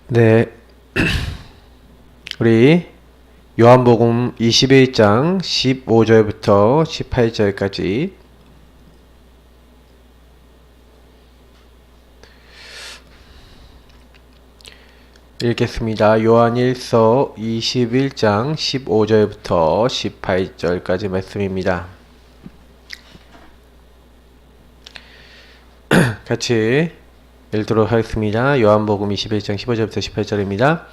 네, 우리 요한복음 21장 15절부터 18절까지 읽겠습니다. 요한일서 21장 15절부터 18절까지 말씀입니다. 같이 읽도록 하겠습니다. 요한복음 21장 15절부터 18절입니다.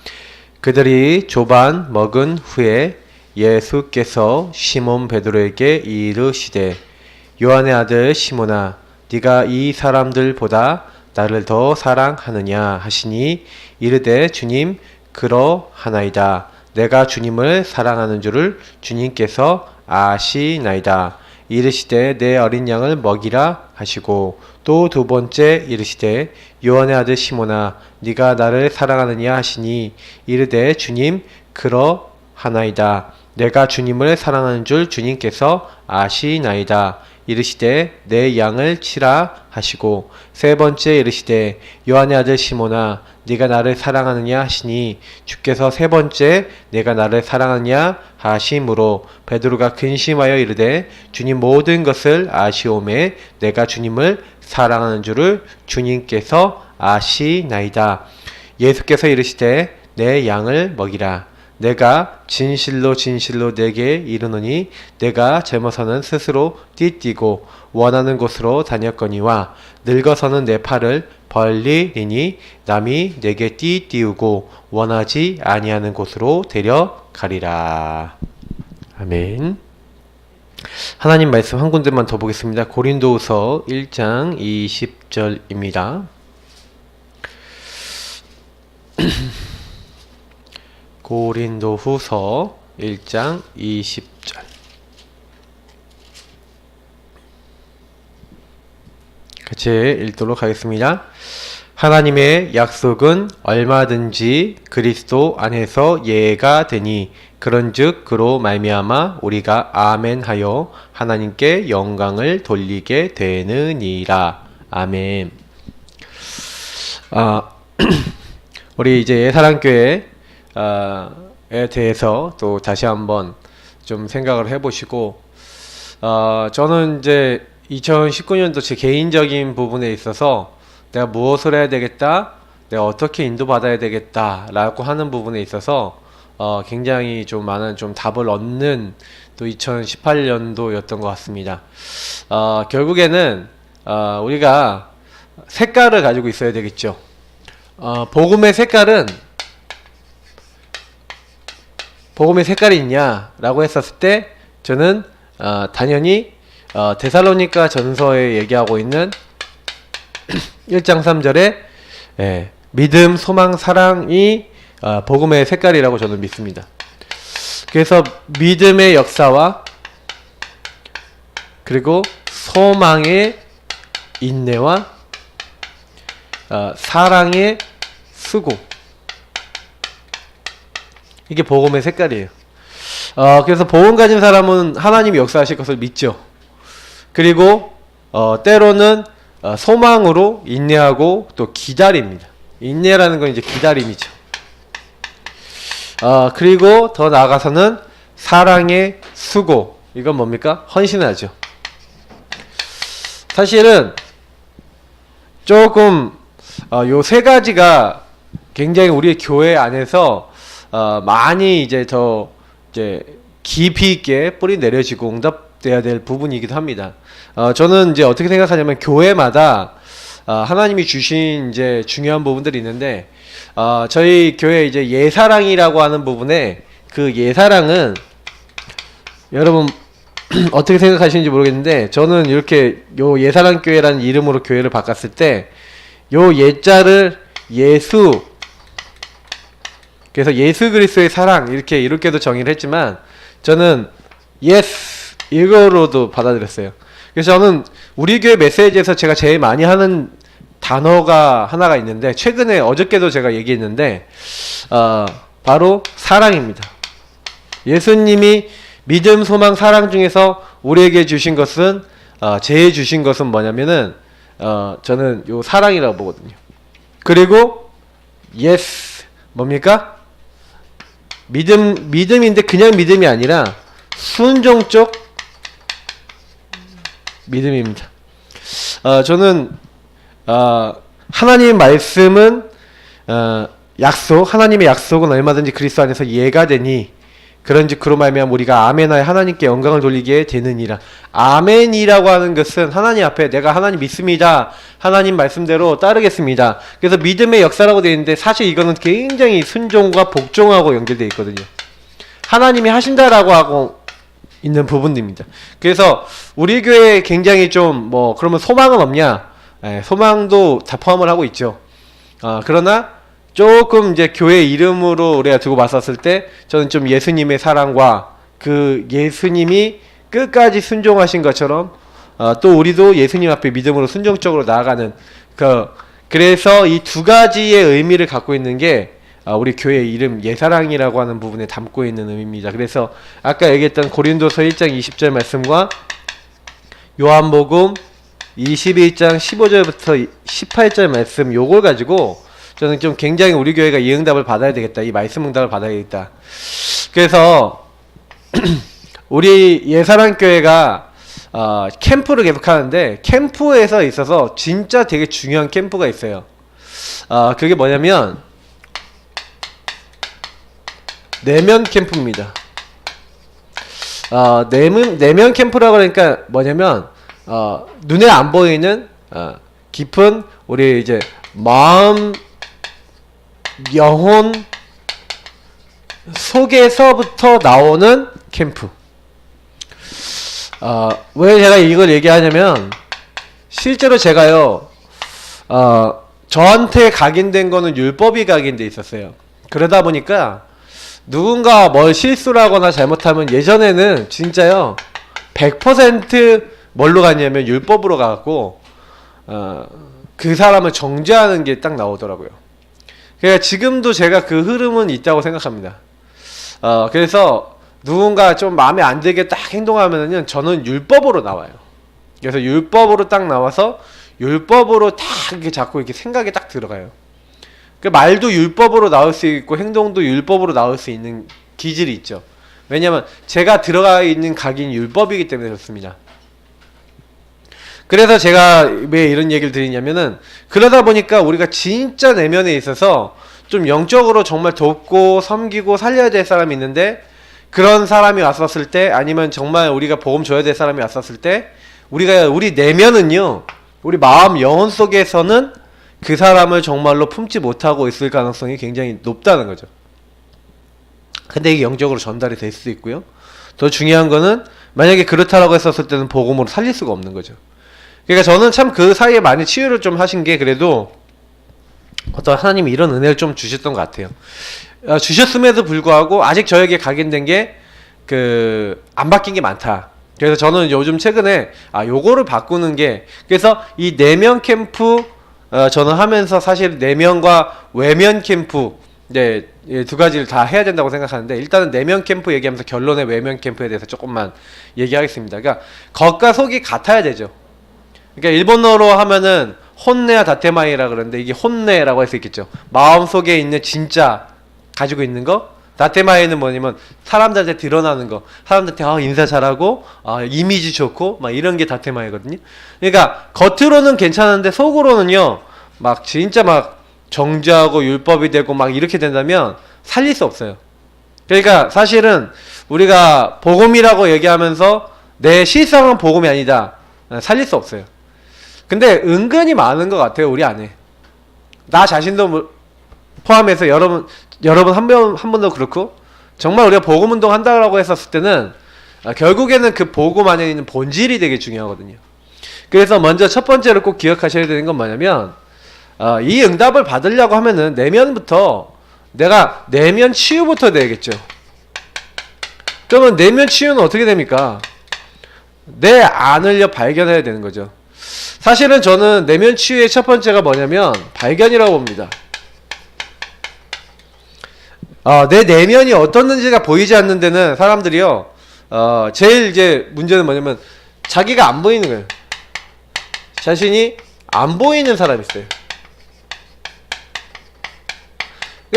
그들이 조반 먹은 후에 예수께서 시몬 베드로에게 이르시되 요한의 아들 시몬아 네가 이 사람들보다 나를 더 사랑하느냐 하시니 이르되 주님 그러하나이다. 내가 주님을 사랑하는 줄을 주님께서 아시나이다. 이르시되 내 어린 양을 먹이라 하시고 또 두 번째 이르시되 요한의 아들 시몬아 네가 나를 사랑하느냐 하시니 이르되 주님 그러하나이다. 내가 주님을 사랑하는 줄 주님께서 아시나이다. 이르시되 내 양을 치라 하시고 세 번째 이르시되 요한의 아들 시몬아 네가 나를 사랑하느냐 하시니 주께서 세 번째 내가 나를 사랑하느냐 하심으로 베드로가 근심하여 이르되 주님 모든 것을 아시오매 내가 주님을 사랑하는 줄을 주님께서 아시나이다. 예수께서 이르시되 내 양을 먹이라. 내가 진실로 진실로 내게 이르노니 내가 젊어서는 스스로 띠뛰고 원하는 곳으로 다녔거니와 늙어서는 내 팔을 벌리리니 남이 내게 띠띠우고 원하지 아니하는 곳으로 데려가리라. 아멘. 하나님 말씀 한 군데만 더 보겠습니다. 고린도후서 1장 20절입니다. 고린도후서 1장 20절 같이 읽도록 하겠습니다. 하나님의 약속은 얼마든지 그리스도 안에서 예가 되니 그런즉 그로 말미암아 우리가 아멘하여 하나님께 영광을 돌리게 되느니라. 아멘. 우리 이제 예사랑교회 에 대해서 또 다시 한번 좀 생각을 해보시고 저는 이제 2019년도 제 개인적인 부분에 있어서 내가 무엇을 해야 되겠다, 내가 어떻게 인도받아야 되겠다 라고 하는 부분에 있어서 굉장히 좀 많은 좀 답을 얻는 또 2018년도였던 것 같습니다. 결국에는 우리가 색깔을 가지고 있어야 되겠죠. 복음의 색깔은 복음의 색깔이 있냐라고 했었을 때 저는 당연히 데살로니가 전서에 얘기하고 있는 1장 3절에 믿음, 소망, 사랑이 복음의 색깔이라고 저는 믿습니다. 그래서 믿음의 역사와 그리고 소망의 인내와 사랑의 수고, 이게 복음의 색깔이에요. 그래서 복음 가진 사람은 하나님이 역사하실 것을 믿죠. 그리고 때로는 소망으로 인내하고 또 기다립니다. 인내라는 건 이제 기다림이죠. 그리고 더 나아가서는 사랑의 수고, 이건 뭡니까? 헌신하죠. 사실은 조금 요 세 가지가 굉장히 우리 교회 안에서 많이 이제 더 이제 깊이 있게 뿌리 내려지고 응답돼야 될 부분이기도 합니다. 저는 이제 어떻게 생각하냐면 교회마다 하나님이 주신 이제 중요한 부분들이 있는데 저희 교회 이제 예사랑이라고 하는 부분에 그 예사랑은 여러분 어떻게 생각하시는지 모르겠는데 저는 이렇게 요 예사랑 교회라는 이름으로 교회를 바꿨을 때 요 예자를 예수, 그래서 예수 그리스도의 사랑 이렇게도 정의를 했지만 저는 yes 이거로도 받아들였어요. 그래서 저는 우리 교회 메시지에서 제가 제일 많이 하는 단어가 하나가 있는데 최근에 어저께도 제가 얘기했는데 바로 사랑입니다. 예수님이 믿음, 소망, 사랑 중에서 우리에게 주신 것은 제일 주신 것은 뭐냐면은 저는 요 사랑이라고 보거든요. 그리고 yes 뭡니까? 믿음인데 그냥 믿음이 아니라 순종적 믿음입니다. 저는 하나님의 말씀은 하나님의 약속은 얼마든지 그리스도 안에서 예가 되니 그런즉 그로 말미암아 우리가 아멘하여 하나님께 영광을 돌리게 되느니라. 아멘이라고 하는 것은 하나님 앞에 내가 하나님 믿습니다. 하나님 말씀대로 따르겠습니다. 그래서 믿음의 역사라고 되어 있는데 사실 이거는 굉장히 순종과 복종하고 연결되어 있거든요. 하나님이 하신다라고 하고 있는 부분입니다. 그래서 우리 교회에 굉장히 좀 그러면 소망은 없냐? 소망도 다 포함을 하고 있죠. 그러나 조금 이제 교회 이름으로 우리가 두고 봤었을 때 저는 좀 예수님의 사랑과 그 예수님이 끝까지 순종하신 것처럼 또 우리도 예수님 앞에 믿음으로 순종적으로 나아가는 그래서 이 두 가지의 의미를 갖고 있는 게 우리 교회 이름 예사랑이라고 하는 부분에 담고 있는 의미입니다. 그래서 아까 얘기했던 고린도서 1장 20절 말씀과 요한복음 21장 15절부터 18절 말씀 요걸 가지고 저는 좀 굉장히 우리 교회가 이 응답을 받아야 되겠다. 이 말씀 응답을 받아야 되겠다. 그래서 우리 예사랑교회가 캠프를 계속 하는데 캠프에서 있어서 진짜 되게 중요한 캠프가 있어요. 그게 뭐냐면 내면 캠프입니다. 내면 캠프라고 그러니까 뭐냐면 눈에 안 보이는 깊은 우리 이제 마음, 영혼 속에서부터 나오는 캠프. 왜 제가 이걸 얘기하냐면 실제로 제가요 저한테 각인된 거는 율법이 각인돼 있었어요. 그러다 보니까 누군가 뭘 실수를 하거나 잘못하면 예전에는 진짜요 100% 뭘로 갔냐면 율법으로 가고 그 사람을 정죄하는 게 딱 나오더라고요. 그러니까 지금도 제가 그 흐름은 있다고 생각합니다. 그래서 누군가 좀 마음에 안 들게 딱 행동하면은 저는 율법으로 나와요. 그래서 율법으로 딱 나와서 율법으로 딱 이렇게 자꾸 이렇게 생각이 딱 들어가요. 그 말도 율법으로 나올 수 있고 행동도 율법으로 나올 수 있는 기질이 있죠. 왜냐면 제가 들어가 있는 각인 율법이기 때문에 그렇습니다. 그래서 제가 왜 이런 얘기를 드리냐면은 그러다 보니까 우리가 진짜 내면에 있어서 좀 영적으로 정말 돕고 섬기고 살려야 될 사람이 있는데 그런 사람이 왔었을 때 아니면 정말 우리가 복음 줘야 될 사람이 왔었을 때 우리 내면은요 우리 마음 영혼 속에서는 그 사람을 정말로 품지 못하고 있을 가능성이 굉장히 높다는 거죠. 근데 이게 영적으로 전달이 될 수도 있고요. 더 중요한 거는 만약에 그렇다라고 했었을 때는 복음으로 살릴 수가 없는 거죠. 그러니까 저는 참 그 사이에 많이 치유를 좀 하신 게 그래도 어떤 하나님이 이런 은혜를 좀 주셨던 것 같아요. 주셨음에도 불구하고 아직 저에게 각인된 게 안 바뀐 게 많다. 그래서 저는 요즘 최근에 요거를 바꾸는 게 그래서 이 내면 캠프 저는 하면서 사실 내면과 외면 캠프 두 가지를 다 해야 된다고 생각하는데 일단은 내면 캠프 얘기하면서 결론의 외면 캠프에 대해서 조금만 얘기하겠습니다. 그러니까 겉과 속이 같아야 되죠. 그러니까 일본어로 하면은 혼내야 다테마이라 그러는데 이게 혼내라고 할 수 있겠죠. 마음속에 있는 진짜 가지고 있는 거. 다테마이는 뭐냐면 사람들한테 드러나는 거. 사람들한테 인사 잘하고 이미지 좋고 막 이런 게 다테마이거든요. 그러니까 겉으로는 괜찮은데 속으로는요 막 진짜 막 정죄하고 율법이 되고 막 이렇게 된다면 살릴 수 없어요. 그러니까 사실은 우리가 복음이라고 얘기하면서 내 실상은 복음이 아니다. 살릴 수 없어요. 근데 은근히 많은 것 같아요 우리 안에. 나 자신도 포함해서 여러분 한 번도 그렇고 정말 우리가 복음 운동 한다고 했었을 때는 결국에는 그 복음 안에 있는 본질이 되게 중요하거든요. 그래서 먼저 첫 번째로 꼭 기억하셔야 되는 건 뭐냐면 이 응답을 받으려고 하면은 내면부터 내가 내면 치유부터 되겠죠. 그러면 내면 치유는 어떻게 됩니까? 내 안을 발견해야 되는 거죠. 사실은 저는 내면 치유의 첫 번째가 뭐냐면 발견이라고 봅니다. 내 내면이 어떻는지가 보이지 않는 데는 사람들이요 제일 이제 문제는 뭐냐면 자기가 안 보이는 거예요. 자신이 안 보이는 사람이 있어요.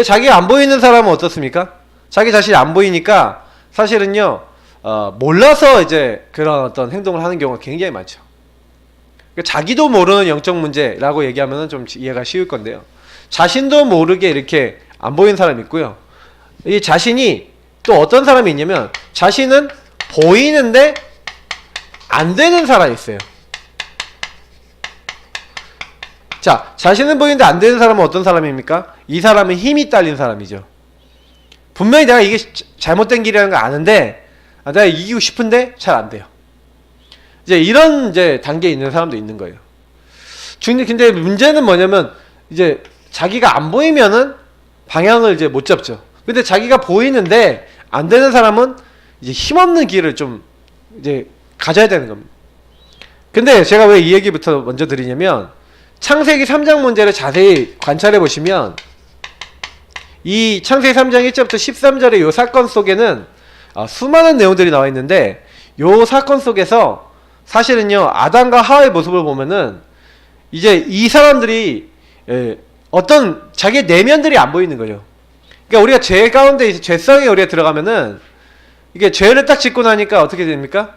자기가 안 보이는 사람은 어떻습니까? 자기 자신이 안 보이니까 사실은요, 몰라서 이제 그런 어떤 행동을 하는 경우가 굉장히 많죠. 자기도 모르는 영적 문제라고 얘기하면 좀 이해가 쉬울 건데요. 자신도 모르게 이렇게 안 보이는 사람이 있고요. 이 자신이 또 어떤 사람이 있냐면 자신은 보이는데 안 되는 사람이 있어요. 자, 자신은 보이는데 안 되는 사람은 어떤 사람입니까? 이 사람은 힘이 딸린 사람이죠. 분명히 내가 이게 잘못된 길이라는 걸 아는데 내가 이기고 싶은데 잘 안 돼요. 이제 이런 이제 단계에 있는 사람도 있는 거예요. 근데 문제는 뭐냐면 이제 자기가 안 보이면은 방향을 이제 못 잡죠. 근데 자기가 보이는데 안 되는 사람은 이제 힘없는 길을 좀 이제 가져야 되는 겁니다. 근데 제가 왜 이 얘기부터 먼저 드리냐면 창세기 3장 문제를 자세히 관찰해 보시면 이 창세기 3장 1절부터 13절의 이 사건 속에는 수많은 내용들이 나와 있는데 이 사건 속에서 사실은요 아담과 하와의 모습을 보면은 이제 이 사람들이 어떤 자기의 내면들이 안 보이는 거예요. 그러니까 우리가 죄 가운데 죄성에 우리가 들어가면은 이게 죄를 딱 짓고 나니까 어떻게 됩니까?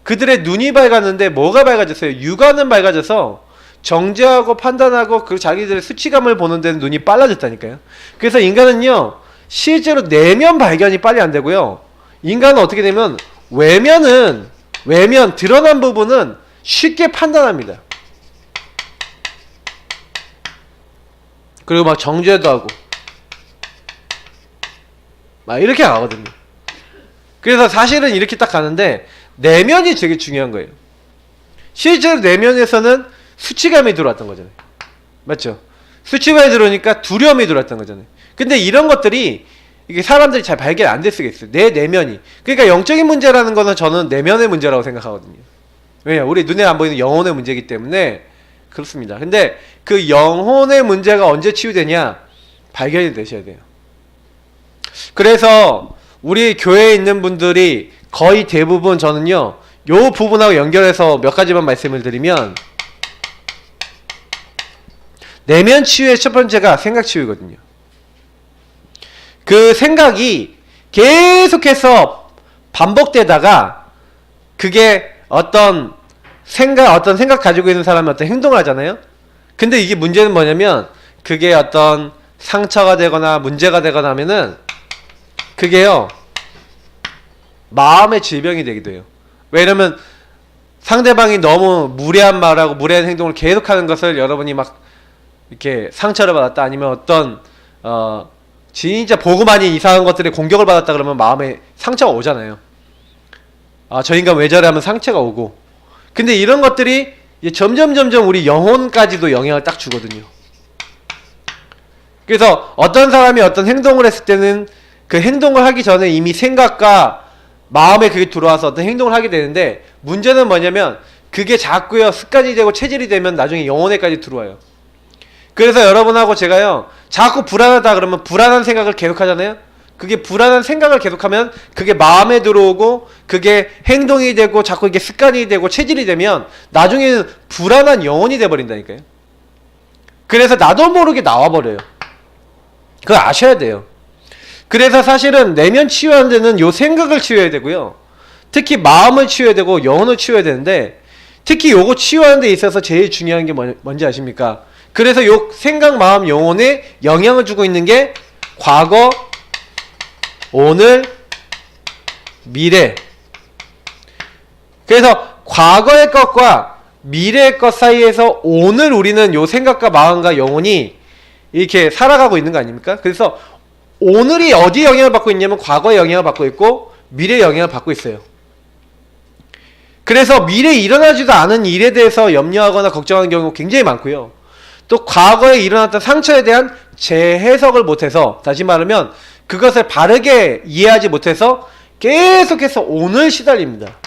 그들의 눈이 밝았는데 뭐가 밝아졌어요? 육안은 밝아져서 정죄하고 판단하고 그 자기들의 수치감을 보는 데는 눈이 빨라졌다니까요. 그래서 인간은요 실제로 내면 발견이 빨리 안 되고요. 인간은 어떻게 되면 외면 드러난 부분은 쉽게 판단합니다. 그리고 막 정죄도 하고 막 이렇게 가거든요. 그래서 사실은 이렇게 딱 가는데 내면이 되게 중요한 거예요. 실제로 내면에서는 수치감이 들어왔던 거잖아요. 맞죠? 수치감이 들어오니까 두려움이 들어왔던 거잖아요. 근데 이런 것들이 이게 사람들이 잘 발견 안 될 수가 있어요. 내 내면이. 그러니까 영적인 문제라는 거는 저는 내면의 문제라고 생각하거든요. 왜냐? 우리 눈에 안 보이는 영혼의 문제이기 때문에 그렇습니다. 근데 그 영혼의 문제가 언제 치유되냐? 발견이 되셔야 돼요. 그래서 우리 교회에 있는 분들이 거의 대부분 저는요 요 부분하고 연결해서 몇 가지만 말씀을 드리면 내면 치유의 첫 번째가 생각 치유거든요. 그 생각이 계속해서 반복되다가 그게 어떤 생각 가지고 있는 사람이 어떤 행동을 하잖아요. 근데 이게 문제는 뭐냐면 그게 어떤 상처가 되거나 문제가 되거나 하면은 그게요 마음의 질병이 되기도 해요. 왜냐면 상대방이 너무 무례한 말하고 무례한 행동을 계속하는 것을 여러분이 막 이렇게 상처를 받았다 아니면 어떤 진짜 보고 많이 이상한 것들에 공격을 받았다 그러면 마음에 상처가 오잖아요. 저 인간 왜 저래 하면 상처가 오고. 근데 이런 것들이 이제 점점 우리 영혼까지도 영향을 딱 주거든요. 그래서 어떤 사람이 어떤 행동을 했을 때는 그 행동을 하기 전에 이미 생각과 마음에 그게 들어와서 어떤 행동을 하게 되는데 문제는 뭐냐면 그게 자꾸요 습관이 되고 체질이 되면 나중에 영혼에까지 들어와요. 그래서 여러분하고 제가요 자꾸 불안하다 그러면 불안한 생각을 계속 하잖아요. 그게 불안한 생각을 계속하면 그게 마음에 들어오고 그게 행동이 되고 자꾸 이게 습관이 되고 체질이 되면 나중에는 불안한 영혼이 돼버린다니까요. 그래서 나도 모르게 나와버려요. 그걸 아셔야 돼요. 그래서 사실은 내면 치유하는 데는 요 생각을 치유해야 되고요. 특히 마음을 치유해야 되고 영혼을 치유해야 되는데 특히 요거 치유하는 데 있어서 제일 중요한 게 뭔지 아십니까? 그래서 요 생각, 마음, 영혼에 영향을 주고 있는 게 과거, 오늘, 미래. 그래서 과거의 것과 미래의 것 사이에서 오늘 우리는 요 생각과 마음과 영혼이 이렇게 살아가고 있는 거 아닙니까? 그래서 오늘이 어디에 영향을 받고 있냐면 과거에 영향을 받고 있고 미래에 영향을 받고 있어요. 그래서 미래에 일어나지도 않은 일에 대해서 염려하거나 걱정하는 경우가 굉장히 많고요. 또 과거에 일어났던 상처에 대한 재해석을 못해서, 다시 말하면 그것을 바르게 이해하지 못해서 계속해서 오늘 시달립니다.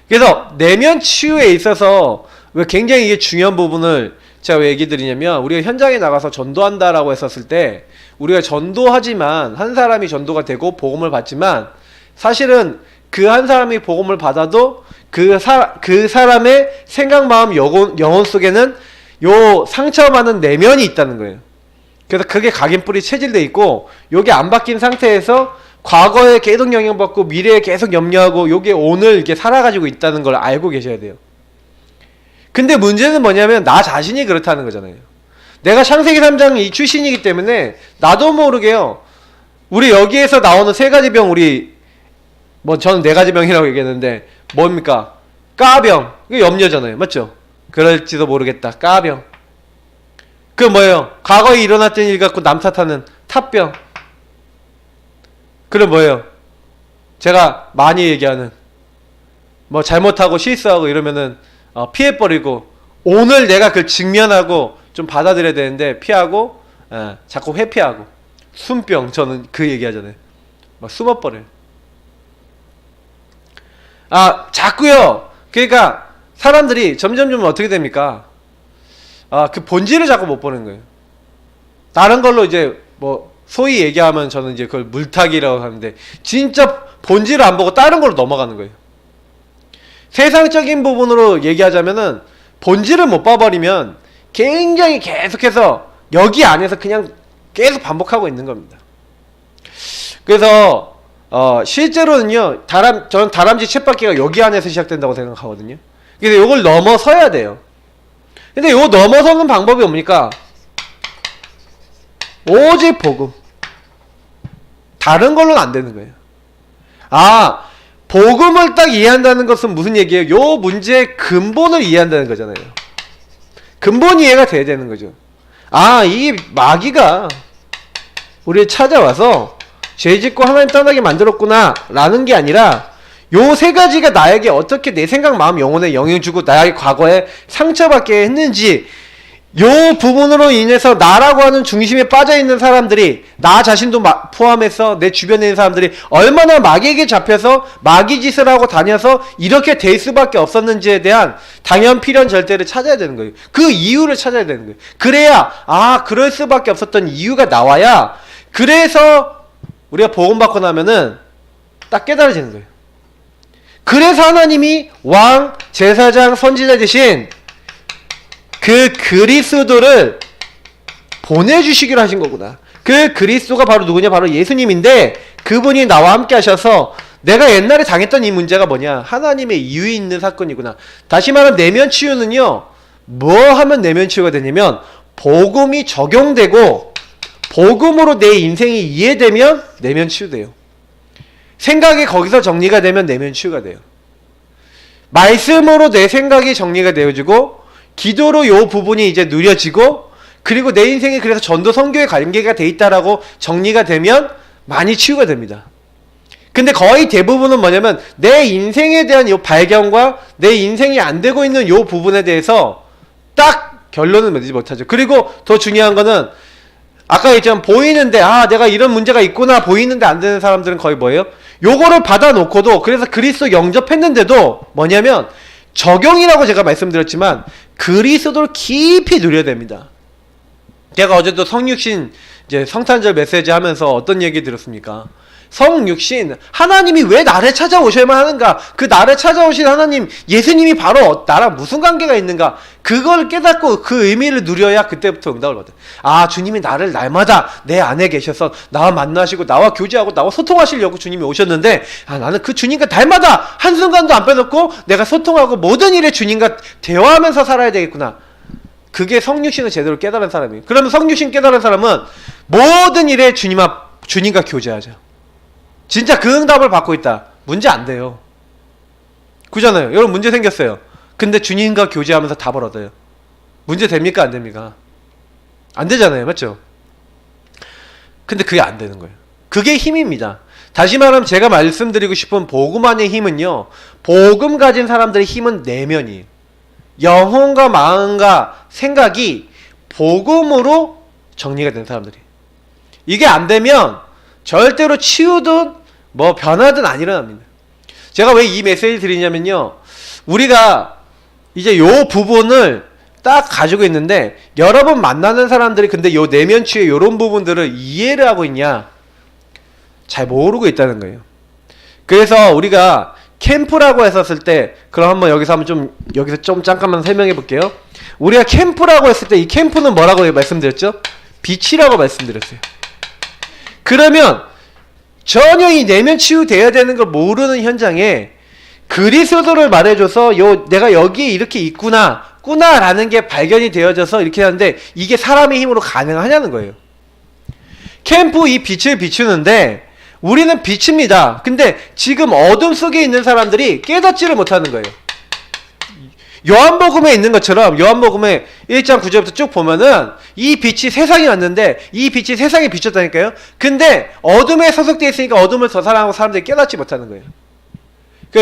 그래서 내면 치유에 있어서 왜 굉장히 이게 중요한 부분을 제가 왜 얘기 드리냐면 우리가 현장에 나가서 전도한다라고 했었을 때 우리가 전도하지만 한 사람이 전도가 되고 복음을 받지만 사실은 그 한 사람이 복음을 받아도 그 사람의 생각, 마음, 영혼 속에는 요 상처 많은 내면이 있다는 거예요. 그래서 그게 각인뿔이 체질돼 있고 요게 안 바뀐 상태에서 과거에 계속 영향받고 미래에 계속 염려하고 요게 오늘 이렇게 살아가지고 있다는 걸 알고 계셔야 돼요. 근데 문제는 뭐냐면 나 자신이 그렇다는 거잖아요. 내가 창세기 3장 이 출신이기 때문에 나도 모르게요. 우리 여기에서 나오는 세 가지 병 우리 뭐 저는 네 가지 병이라고 얘기했는데 뭡니까? 까병. 이거 염려잖아요. 맞죠? 그럴지도 모르겠다. 까병. 그 뭐예요? 과거에 일어났던 일 갖고 남 탓하는 탓병. 그럼 뭐예요? 제가 많이 얘기하는 뭐 잘못하고 실수하고 이러면은 피해버리고 오늘 내가 그걸 직면하고 좀 받아들여야 되는데 피하고 자꾸 회피하고 숨병. 저는 그 얘기하잖아요. 막 숨어버려요. 자꾸요. 그러니까 사람들이 점점점 어떻게 됩니까? 그 본질을 자꾸 못 보는 거예요. 다른 걸로 이제 뭐 소위 얘기하면 저는 이제 그걸 물타기라고 하는데 진짜 본질을 안 보고 다른 걸로 넘어가는 거예요. 세상적인 부분으로 얘기하자면은 본질을 못 봐버리면 굉장히 계속해서 여기 안에서 그냥 계속 반복하고 있는 겁니다. 그래서 실제로는요, 저는 다람쥐 쳇바퀴가 여기 안에서 시작된다고 생각하거든요. 그래서 이걸 넘어서야 돼요. 근데 이거 넘어서는 방법이 뭡니까? 오직 복음. 다른 걸로는 안 되는 거예요. 복음을 딱 이해한다는 것은 무슨 얘기예요? 요 문제의 근본을 이해한다는 거잖아요. 근본 이해가 돼야 되는 거죠. 이 마귀가 우리를 찾아와서 죄짓고 하나님 떠나게 만들었구나 라는 게 아니라 요 세 가지가 나에게 어떻게 내 생각, 마음, 영혼에 영향 주고 나에게 과거에 상처받게 했는지 요 부분으로 인해서 나라고 하는 중심에 빠져있는 사람들이 나 자신도 포함해서 내 주변에 있는 사람들이 얼마나 마귀에게 잡혀서 마귀 짓을 하고 다녀서 이렇게 될 수밖에 없었는지에 대한 당연 필연 절대를 찾아야 되는 거예요. 그 이유를 찾아야 되는 거예요. 그래야 그럴 수밖에 없었던 이유가 나와야 그래서 우리가 복음 받고 나면은 딱 깨달아지는 거예요. 그래서 하나님이 왕, 제사장, 선지자 대신 그 그리스도를 보내주시기로 하신 거구나. 그 그리스도가 바로 누구냐? 바로 예수님인데 그분이 나와 함께 하셔서 내가 옛날에 당했던 이 문제가 뭐냐? 하나님의 이유 있는 사건이구나. 다시 말하면 내면 치유는요. 뭐 하면 내면 치유가 되냐면 복음이 적용되고 복음으로 내 인생이 이해되면 내면 치유돼요. 생각이 거기서 정리가 되면 내면 치유가 돼요. 말씀으로 내 생각이 정리가 되어지고 기도로 요 부분이 이제 누려지고 그리고 내 인생이 그래서 전도 선교의 관계가 돼 있다라고 정리가 되면 많이 치유가 됩니다. 근데 거의 대부분은 뭐냐면 내 인생에 대한 요 발견과 내 인생이 안 되고 있는 요 부분에 대해서 딱 결론을 내지 못하죠. 그리고 더 중요한 거는 아까 얘기했지만 보이는데 내가 이런 문제가 있구나 보이는데 안 되는 사람들은 거의 뭐예요? 요거를 받아놓고도 그래서 그리스도 영접했는데도 뭐냐면 적용이라고 제가 말씀드렸지만 그리스도를 깊이 누려야 됩니다. 제가 어제도 성육신 이제 성탄절 메시지 하면서 어떤 얘기 들었습니까? 성육신 하나님이 왜 나를 찾아오셔야만 하는가? 그 나를 찾아오신 하나님 예수님이 바로 나랑 무슨 관계가 있는가? 그걸 깨닫고 그 의미를 누려야 그때부터 응답을 받아요. 주님이 나를 날마다 내 안에 계셔서 나와 만나시고 나와 교제하고 나와 소통하시려고 주님이 오셨는데 나는 그 주님과 날마다 한순간도 안 빼놓고 내가 소통하고 모든 일에 주님과 대화하면서 살아야 되겠구나. 그게 성육신을 제대로 깨달은 사람이에요. 그러면 성육신 깨달은 사람은 모든 일에 주님과 교제하죠. 진짜 그 응답을 받고 있다. 문제 안 돼요. 그잖아요. 여러분 문제 생겼어요. 근데 주님과 교제하면서 답을 얻어요. 문제 됩니까? 안 됩니까? 안 되잖아요. 맞죠? 근데 그게 안 되는 거예요. 그게 힘입니다. 다시 말하면 제가 말씀드리고 싶은 복음 안의 힘은요. 복음 가진 사람들의 힘은 내면이에요. 영혼과 마음과 생각이 복음으로 정리가 된 사람들이. 이게 안 되면 절대로 치유든 뭐 변화든 안 일어납니다. 제가 왜 이 메시지를 드리냐면요. 우리가 이제 요 부분을 딱 가지고 있는데 여러분 만나는 사람들이 근데 요 내면 치유 요런 부분들을 이해를 하고 있냐? 잘 모르고 있다는 거예요. 그래서 우리가 캠프라고 했었을 때 그럼 한번 여기서 좀 잠깐만 설명해 볼게요. 우리가 캠프라고 했을 때 이 캠프는 뭐라고 말씀드렸죠? 빛이라고 말씀드렸어요. 그러면 전혀 이 내면 치유돼야 되는 걸 모르는 현장에 그리스도를 말해줘서 내가 여기에 이렇게 있구나 라는 게 발견이 되어져서 이렇게 하는데 이게 사람의 힘으로 가능하냐는 거예요. 캠프 이 빛을 비추는데 우리는 빛입니다. 근데 지금 어둠 속에 있는 사람들이 깨닫지를 못하는 거예요. 요한복음에 있는 것처럼 요한복음에 1장 9절부터 쭉 보면은 이 빛이 세상에 왔는데 이 빛이 세상에 비쳤다니까요. 근데 어둠에 소속되어 있으니까 어둠을 더 사랑하고 사람들이 깨닫지 못하는 거예요.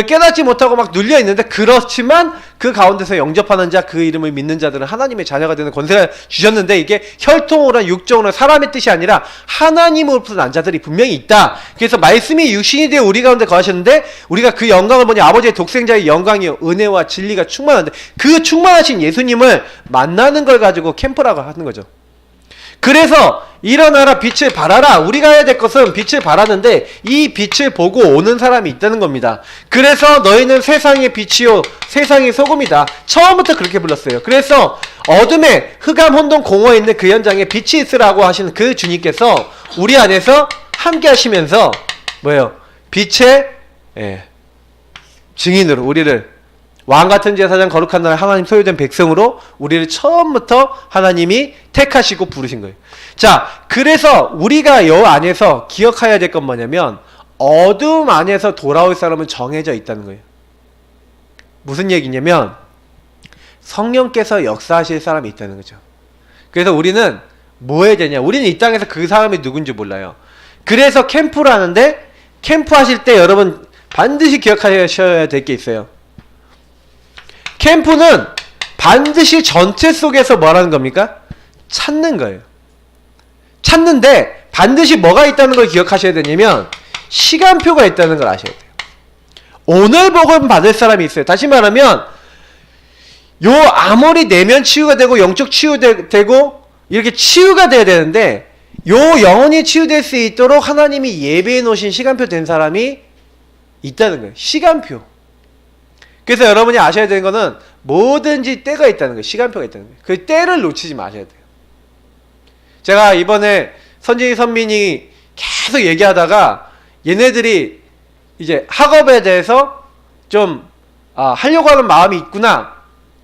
깨닫지 못하고 막 눌려 있는데, 그렇지만 그 가운데서 영접하는 자, 그 이름을 믿는 자들은 하나님의 자녀가 되는 권세를 주셨는데, 이게 혈통으로나 육정으로나 사람의 뜻이 아니라 하나님으로부터 난 자들이 분명히 있다. 그래서 말씀이 육신이 되어 우리 가운데 거하셨는데 우리가 그 영광을 보니 아버지의 독생자의 영광이요 은혜와 진리가 충만한데, 그 충만하신 예수님을 만나는 걸 가지고 캠프라고 하는 거죠. 그래서 일어나라 빛을 발하라. 우리가 해야 될 것은 빛을 발하는데 이 빛을 보고 오는 사람이 있다는 겁니다. 그래서 너희는 세상의 빛이요 세상의 소금이다. 처음부터 그렇게 불렀어요. 그래서 어둠에 흑암 혼돈 공허에 있는 그 현장에 빛이 있으라고 하시는 그 주님께서 우리 안에서 함께 하시면서 뭐예요? 빛의 증인으로 우리를 왕같은 제사장 거룩한 날 하나님 소유된 백성으로 우리를 처음부터 하나님이 택하시고 부르신 거예요. 자, 그래서 우리가 여 안에서 기억해야 될 건 뭐냐면 어둠 안에서 돌아올 사람은 정해져 있다는 거예요. 무슨 얘기냐면 성령께서 역사하실 사람이 있다는 거죠. 그래서 우리는 뭐 해야 되냐? 우리는 이 땅에서 그 사람이 누군지 몰라요. 그래서 캠프를 하는데 캠프 하실 때 여러분 반드시 기억하셔야 될 게 있어요. 캠프는 반드시 전체 속에서 뭐라는 겁니까? 찾는 거예요. 찾는데 반드시 뭐가 있다는 걸 기억하셔야 되냐면 시간표가 있다는 걸 아셔야 돼요. 오늘 복음 받을 사람이 있어요. 다시 말하면 아무리 내면 치유가 되고 영적 치유되고 이렇게 치유가 돼야 되는데 영혼이 치유될 수 있도록 하나님이 예배해 놓으신 시간표 된 사람이 있다는 거예요. 시간표. 그래서 여러분이 아셔야 되는 거는 뭐든지 때가 있다는 거예요. 시간표가 있다는 거예요. 그 때를 놓치지 마셔야 돼요. 제가 이번에 선진이 선민이 계속 얘기하다가 얘네들이 이제 학업에 대해서 좀 하려고 하는 마음이 있구나.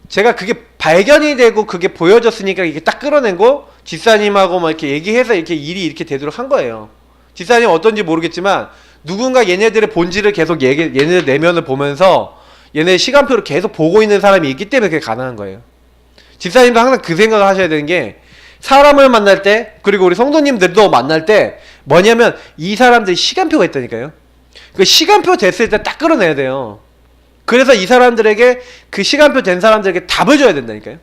제가 그게 발견이 되고 그게 보여졌으니까 이게 딱 끌어내고 집사님하고 막 이렇게 얘기해서 이렇게 일이 이렇게 되도록 한 거예요. 집사님 어떤지 모르겠지만 누군가 얘네들의 본질을 계속 얘네들 내면을 보면서 얘네 시간표를 계속 보고 있는 사람이 있기 때문에 그게 가능한 거예요. 집사님도 항상 그 생각을 하셔야 되는 게 사람을 만날 때 그리고 우리 성도님들도 만날 때 뭐냐면 이 사람들이 시간표가 있다니까요. 그 시간표 됐을 때 딱 끌어내야 돼요. 그래서 이 사람들에게 그 시간표 된 사람들에게 답을 줘야 된다니까요.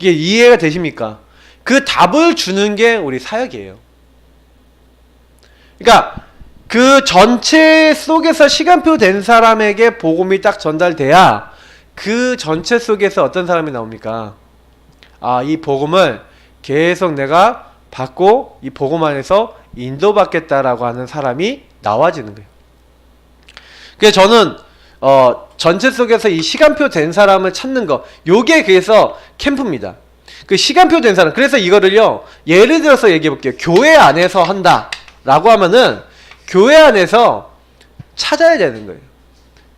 이게 이해가 되십니까? 그 답을 주는 게 우리 사역이에요. 그러니까 그 전체 속에서 시간표 된 사람에게 복음이 딱 전달돼야 그 전체 속에서 어떤 사람이 나옵니까? 이 복음을 계속 내가 받고 이 복음 안에서 인도받겠다라고 하는 사람이 나와지는 거예요. 그래서 저는 전체 속에서 이 시간표 된 사람을 찾는 거, 요게 그래서 캠프입니다. 그 시간표 된 사람. 그래서 이거를요, 예를 들어서 얘기해 볼게요. 교회 안에서 한다 라고 하면은 교회 안에서 찾아야 되는 거예요.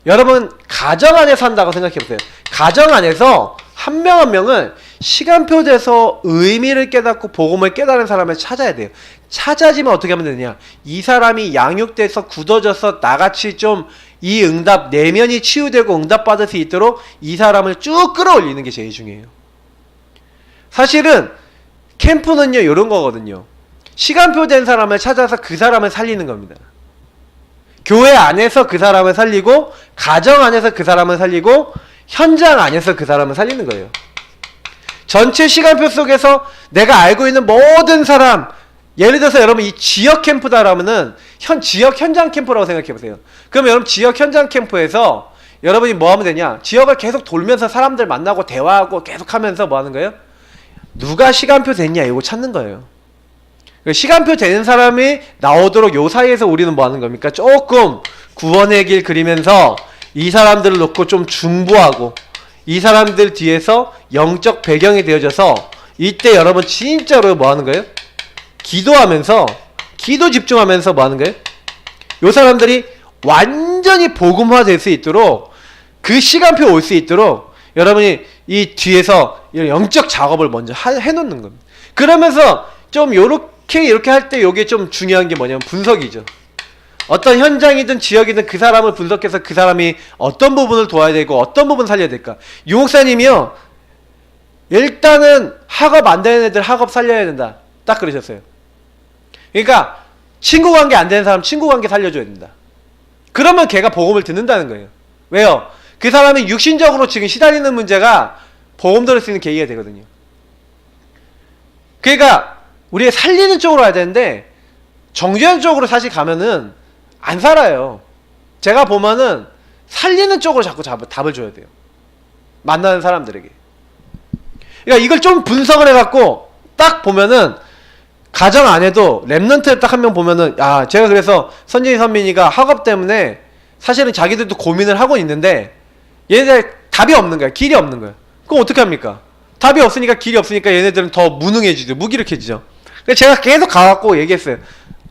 여러분 가정 안에서 한다고 생각해 보세요. 가정 안에서 한 명 한 명은 시간표 돼서 의미를 깨닫고 복음을 깨달은 사람을 찾아야 돼요. 찾아지면 어떻게 하면 되냐? 이 사람이 양육돼서 굳어져서 나같이 좀 이 응답, 내면이 치유되고 응답받을 수 있도록 이 사람을 쭉 끌어올리는 게 제일 중요해요. 사실은 캠프는요 이런 거거든요. 시간표 된 사람을 찾아서 그 사람을 살리는 겁니다. 교회 안에서 그 사람을 살리고 가정 안에서 그 사람을 살리고 현장 안에서 그 사람을 살리는 거예요. 전체 시간표 속에서 내가 알고 있는 모든 사람, 예를 들어서 여러분 이 지역 캠프다라면은 지역 현장 캠프라고 생각해 보세요. 그럼 여러분 지역 현장 캠프에서 여러분이 뭐 하면 되냐? 지역을 계속 돌면서 사람들 만나고 대화하고 계속 하면서 뭐 하는 거예요? 누가 시간표 됐냐 이거 찾는 거예요. 시간표 되는 사람이 나오도록 요 사이에서 우리는 뭐 하는 겁니까? 조금 구원의 길 그리면서 이 사람들을 놓고 좀 중보하고 이 사람들 뒤에서 영적 배경이 되어져서 이때 여러분 진짜로 뭐 하는 거예요? 기도 집중하면서 뭐 하는 거예요? 요 사람들이 완전히 복음화 될 수 있도록, 그 시간표 올 수 있도록 여러분이 이 뒤에서 영적 작업을 먼저 해놓는 겁니다. 그러면서 좀 이렇게 할 때 요게 좀 중요한 게 뭐냐면 분석이죠. 어떤 현장이든 지역이든 그 사람을 분석해서 그 사람이 어떤 부분을 도와야 되고 어떤 부분 살려야 될까. 유 목사님이요, 일단은 학업 안 되는 애들 학업 살려야 된다, 딱 그러셨어요. 그러니까 친구관계 안 되는 사람 친구관계 살려줘야 된다. 그러면 걔가 복음을 듣는다는 거예요. 왜요? 그 사람이 육신적으로 지금 시달리는 문제가 복음 들을 수 있는 계기가 되거든요. 그러니까 우리가 살리는 쪽으로 가야 되는데 정죄한 쪽으로 사실 가면은 안 살아요. 제가 보면은 살리는 쪽으로 자꾸 답을 줘야 돼요. 만나는 사람들에게. 그러니까 이걸 좀 분석을 해갖고 딱 보면은, 가정 안에도 랩넌트를 딱 한 명 보면은, 아, 제가 그래서 선진이 선민이가 학업 때문에 사실은 자기들도 고민을 하고 있는데 얘네들 답이 없는 거야. 길이 없는 거야. 그럼 어떻게 합니까? 답이 없으니까, 길이 없으니까 얘네들은 더 무능해지죠. 무기력해지죠. 그래서 제가 계속 가갖고 얘기했어요.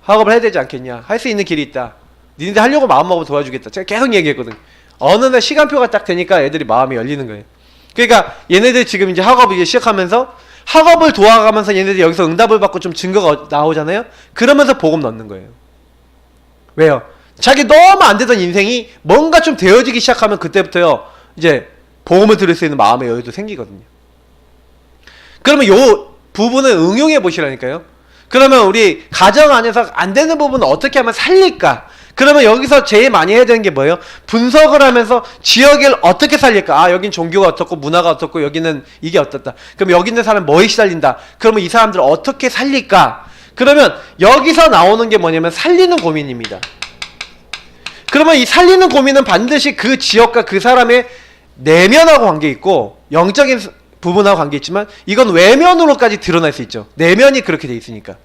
학업을 해야 되지 않겠냐. 할 수 있는 길이 있다. 니네들 하려고 마음먹으면 도와주겠다. 제가 계속 얘기했거든. 어느 날 시간표가 딱 되니까 애들이 마음이 열리는 거예요. 그러니까 얘네들 지금 이제 학업을 이제 시작하면서 학업을 도와가면서 얘네들이 여기서 응답을 받고 좀 증거가 나오잖아요. 그러면서 복음 넣는 거예요. 왜요? 자기 너무 안 되던 인생이 뭔가 좀 되어지기 시작하면 그때부터요, 이제 복음을 들을 수 있는 마음의 여유도 생기거든요. 그러면 요 부분을 응용해 보시라니까요. 그러면 우리 가정 안에서 안 되는 부분을 어떻게 하면 살릴까? 그러면 여기서 제일 많이 해야 되는 게 뭐예요? 분석을 하면서 지역을 어떻게 살릴까? 아, 여긴 종교가 어떻고 문화가 어떻고 여기는 이게 어떻다. 그럼 여기 있는 사람 뭐에 시달린다. 그러면 이 사람들을 어떻게 살릴까? 그러면 여기서 나오는 게 뭐냐면 살리는 고민입니다. 그러면 이 살리는 고민은 반드시 그 지역과 그 사람의 내면하고 관계 있고 영적인 부분하고 관계 있지만 이건 외면으로까지 드러날 수 있죠. 내면이 그렇게 돼 있으니까.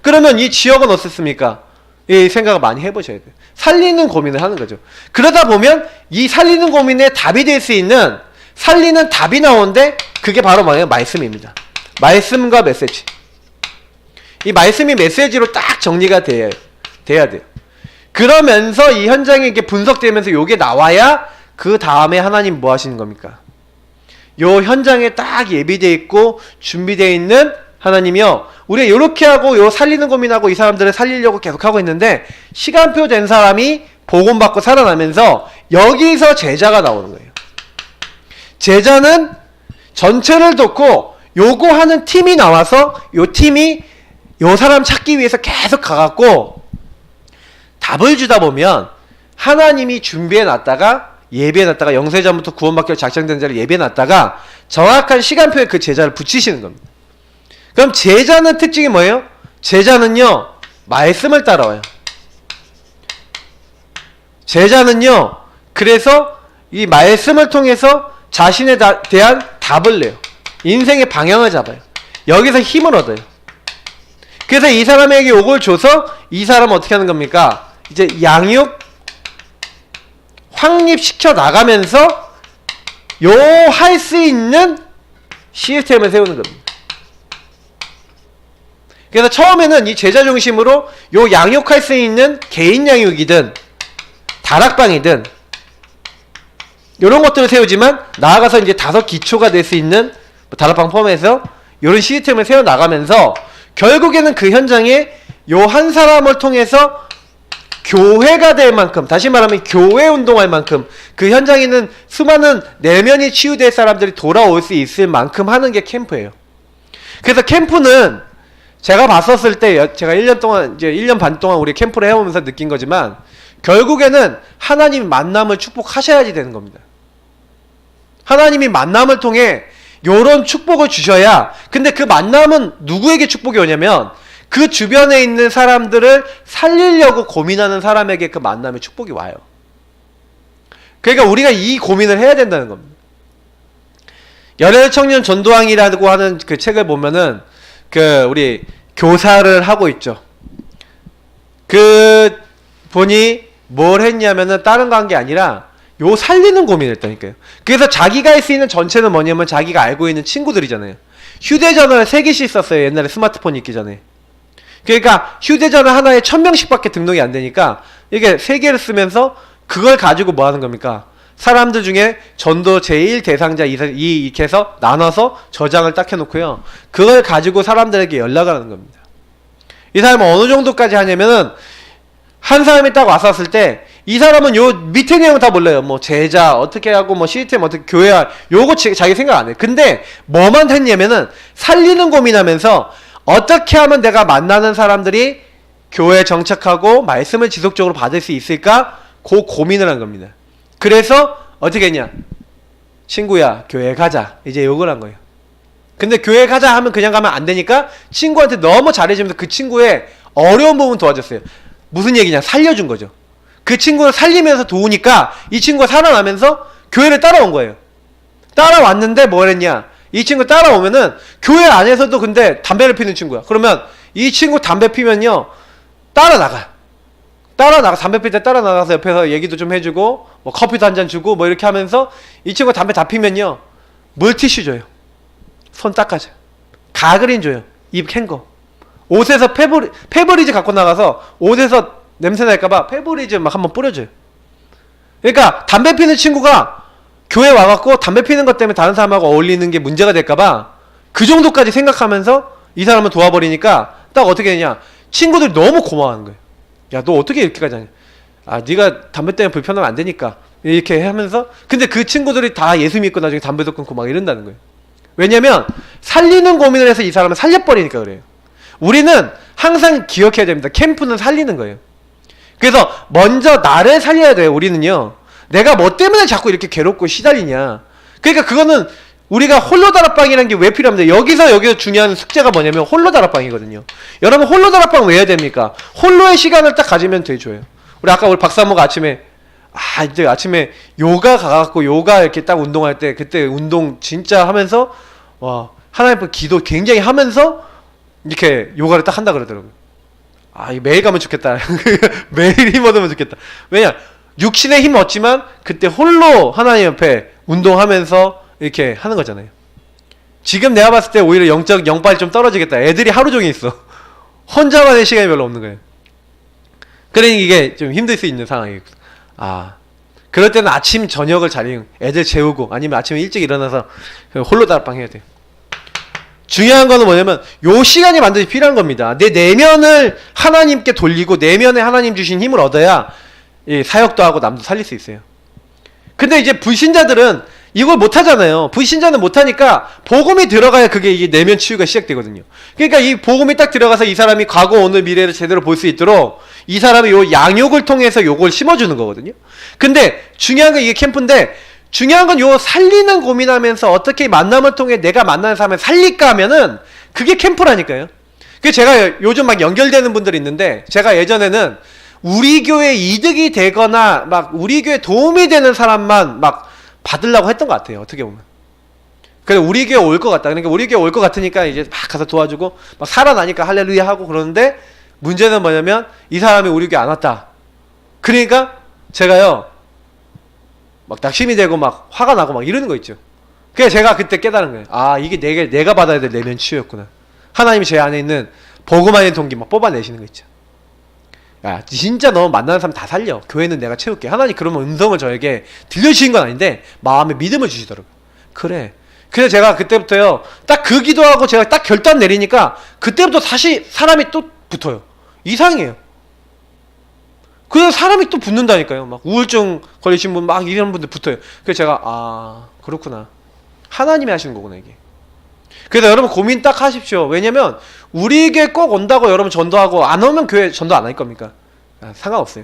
그러면 이 지역은 어떻습니까? 이 생각을 많이 해보셔야 돼요. 살리는 고민을 하는 거죠. 그러다 보면 이 살리는 고민에 답이 될 수 있는, 살리는 답이 나오는데 그게 바로 뭐예요? 말씀입니다. 말씀과 메시지. 이 말씀이 메시지로 딱 정리가 돼야 돼요. 그러면서 이 현장에 이렇게 분석되면서 요게 나와야 그 다음에 하나님 뭐 하시는 겁니까? 요 현장에 딱 예비되어 있고 준비되어 있는 하나님이요, 우리가 요렇게 하고 요 살리는 고민하고 이 사람들을 살리려고 계속 하고 있는데 시간표 된 사람이 복음 받고 살아나면서 여기서 제자가 나오는 거예요. 제자는 전체를 돕고 요거 하는 팀이 나와서 요 팀이 요 사람 찾기 위해서 계속 가갖고 답을 주다 보면 하나님이 준비해 놨다가 예비해 놨다가 영세전부터 구원받기로 작정된 자를 예비해 놨다가 정확한 시간표에 그 제자를 붙이시는 겁니다. 그럼 제자는 특징이 뭐예요? 제자는요, 말씀을 따라와요. 제자는요, 그래서 이 말씀을 통해서 자신에 대한 답을 내요. 인생의 방향을 잡아요. 여기서 힘을 얻어요. 그래서 이 사람에게 요걸 줘서 이 사람은 어떻게 하는 겁니까? 이제 양육, 확립시켜 나가면서 요 할 수 있는 시스템을 세우는 겁니다. 그래서 처음에는 이 제자 중심으로 요 양육할 수 있는 개인 양육이든 다락방이든 요런 것들을 세우지만 나아가서 이제 5기초가 될 수 있는 다락방 포함해서 요런 시스템을 세워 나가면서 결국에는 그 현장에 요 한 사람을 통해서 교회가 될 만큼, 다시 말하면 교회 운동할 만큼 그 현장에 있는 수많은 내면이 치유될 사람들이 돌아올 수 있을 만큼 하는 게 캠프예요. 그래서 캠프는 제가 봤었을 때, 제가 1년 동안, 이제 1년 반 동안 우리 캠프를 해오면서 느낀 거지만 결국에는 하나님 만남을 축복하셔야지 되는 겁니다. 하나님이 만남을 통해 요런 축복을 주셔야, 근데 그 만남은 누구에게 축복이 오냐면 그 주변에 있는 사람들을 살리려고 고민하는 사람에게 그 만남의 축복이 와요. 그러니까 우리가 이 고민을 해야 된다는 겁니다. 열혈 청년 전도왕이라고 하는 그 책을 보면은 그 우리 교사를 하고 있죠. 그 분이 뭘 했냐면은 다른 거 한 게 아니라 요 살리는 고민을 했다니까요. 그래서 자기가 할 수 있는 전체는 뭐냐면 자기가 알고 있는 친구들이잖아요. 휴대전화를 3개씩 썼어요. 옛날에 스마트폰이 있기 전에. 그러니까 휴대전화 하나에 1000명씩 밖에 등록이 안 되니까 이게 3개를 쓰면서 그걸 가지고 뭐 하는 겁니까? 사람들 중에 전도 제1 대상자 이렇게 해서 나눠서 저장을 딱 해놓고요. 그걸 가지고 사람들에게 연락을 하는 겁니다. 이 사람은 어느 정도까지 하냐면은 한 사람이 딱 왔었을 때 이 사람은 요 밑에 내용 다 몰라요. 뭐 제자 어떻게 하고 뭐 시스템 어떻게 교회야 요거 자기 생각 안 해. 근데 뭐만 했냐면은 살리는 고민하면서 어떻게 하면 내가 만나는 사람들이 교회에 정착하고 말씀을 지속적으로 받을 수 있을까? 그 고민을 한 겁니다. 그래서 어떻게 했냐? 친구야 교회 가자. 이제 욕을 한 거예요. 근데 교회 가자 하면 그냥 가면 안 되니까 친구한테 너무 잘해주면서 그 친구의 어려운 부분 도와줬어요. 무슨 얘기냐? 살려준 거죠. 그 친구를 살리면서 도우니까 이 친구가 살아나면서 교회를 따라온 거예요. 따라왔는데 뭘 했냐? 이 친구 따라오면은 교회 안에서도 근데 담배를 피는 친구야. 그러면 이 친구 담배 피면요 따라 나가 담배 필 때 따라 나가서 옆에서 얘기도 좀 해주고 뭐 커피도 한 잔 주고 뭐 이렇게 하면서 이 친구 담배 다 피면요 물티슈 줘요. 손 닦아줘. 가그린 줘요. 입 캔 거. 옷에서 페브리즈 갖고 나가서 옷에서 냄새 날까봐 페브리즈 막 한번 뿌려줘요. 그러니까 담배 피는 친구가 교회 와갖고 담배 피는 것 때문에 다른 사람하고 어울리는 게 문제가 될까봐 그 정도까지 생각하면서 이 사람을 도와버리니까 딱 어떻게 되냐? 친구들이 너무 고마워하는 거예요. 야, 너 어떻게 이렇게까지 하냐? 아, 네가 담배 때문에 불편하면 안 되니까 이렇게 하면서 근데 그 친구들이 다 예수 믿고 나중에 담배도 끊고 막 이런다는 거예요. 왜냐면 살리는 고민을 해서 이 사람을 살려버리니까 그래요. 우리는 항상 기억해야 됩니다. 캠프는 살리는 거예요. 그래서 먼저 나를 살려야 돼요. 우리는요. 내가 뭐 때문에 자꾸 이렇게 괴롭고 시달리냐. 그러니까 그거는 우리가 홀로 다락방이라는 게 왜 필요합니다. 여기서 중요한 숙제가 뭐냐면 홀로 다락방이거든요. 여러분 홀로 다락방 왜 해야 됩니까? 홀로의 시간을 딱 가지면 되게 좋아요. 우리 박사모가 아침에 이제 아침에 요가 가갖고 요가 이렇게 딱 운동할 때 그때 운동 진짜 하면서 와 하나님 앞에 기도 굉장히 하면서 이렇게 요가를 딱 한다 그러더라고요. 이거 매일 가면 좋겠다. 매일 힘 얻으면 좋겠다. 왜냐 육신의 힘 얻지만 그때 홀로 하나님 옆에 운동하면서 이렇게 하는 거잖아요. 지금 내가 봤을 때 오히려 영적 영빨이 좀 떨어지겠다. 애들이 하루 종일 있어. 혼자만의 시간이 별로 없는 거예요. 그러니 이게 좀 힘들 수 있는 상황이고. 그럴 때는 아침 저녁을 잘 애들 재우고 아니면 아침에 일찍 일어나서 홀로 다락방 해야 돼요. 중요한 거는 뭐냐면 요 시간이 반드시 필요한 겁니다. 내 내면을 하나님께 돌리고 내면에 하나님 주신 힘을 얻어야 사역도 하고 남도 살릴 수 있어요. 근데 이제 불신자들은 이걸 못하잖아요. 불신자는 못하니까 복음이 들어가야 그게 이게 내면 치유가 시작되거든요. 그러니까 이 복음이 딱 들어가서 이 사람이 과거 오늘 미래를 제대로 볼 수 있도록 이 사람이 요 양육을 통해서 요걸 심어주는 거거든요. 근데 중요한 건 이게 캠프인데 중요한 건 요 살리는 고민하면서 어떻게 만남을 통해 내가 만나는 사람을 살릴까 하면은 그게 캠프라니까요. 그 제가 요즘 막 연결되는 분들이 있는데 제가 예전에는 우리 교회 이득이 되거나 막 우리 교회 도움이 되는 사람만 막 받으려고 했던 것 같아요. 어떻게 보면. 그래서 우리 교회 올 것 같다. 그러니까 우리 교회 올 것 같으니까 이제 막 가서 도와주고 막 살아나니까 할렐루야 하고 그러는데 문제는 뭐냐면 이 사람이 우리 교회 안 왔다. 그러니까 제가요 막 낙심이 되고 막 화가 나고 막 이러는 거 있죠. 그래서 제가 그때 깨달은 거예요. 이게 내가 받아야 될 내면 치유였구나. 하나님이 제 안에 있는 복음 안의 동기 막 뽑아내시는 거 있죠. 야 진짜 너 만나는 사람 다 살려. 교회는 내가 채울게. 하나님 그러면 음성을 저에게 들려주신 건 아닌데 마음에 믿음을 주시더라고요. 그래. 그래서 제가 그때부터요 딱 그 기도하고 제가 딱 결단 내리니까 그때부터 다시 사람이 또 붙어요. 이상해요. 그래서 사람이 또 붙는다니까요. 막 우울증 걸리신 분 막 이런 분들 붙어요. 그래서 제가 그렇구나. 하나님이 하시는 거구나 이게. 그래서 여러분 고민 딱 하십시오. 왜냐면 우리에게 꼭 온다고 여러분 전도하고 안 오면 교회 전도 안 할 겁니까? 상관없어요.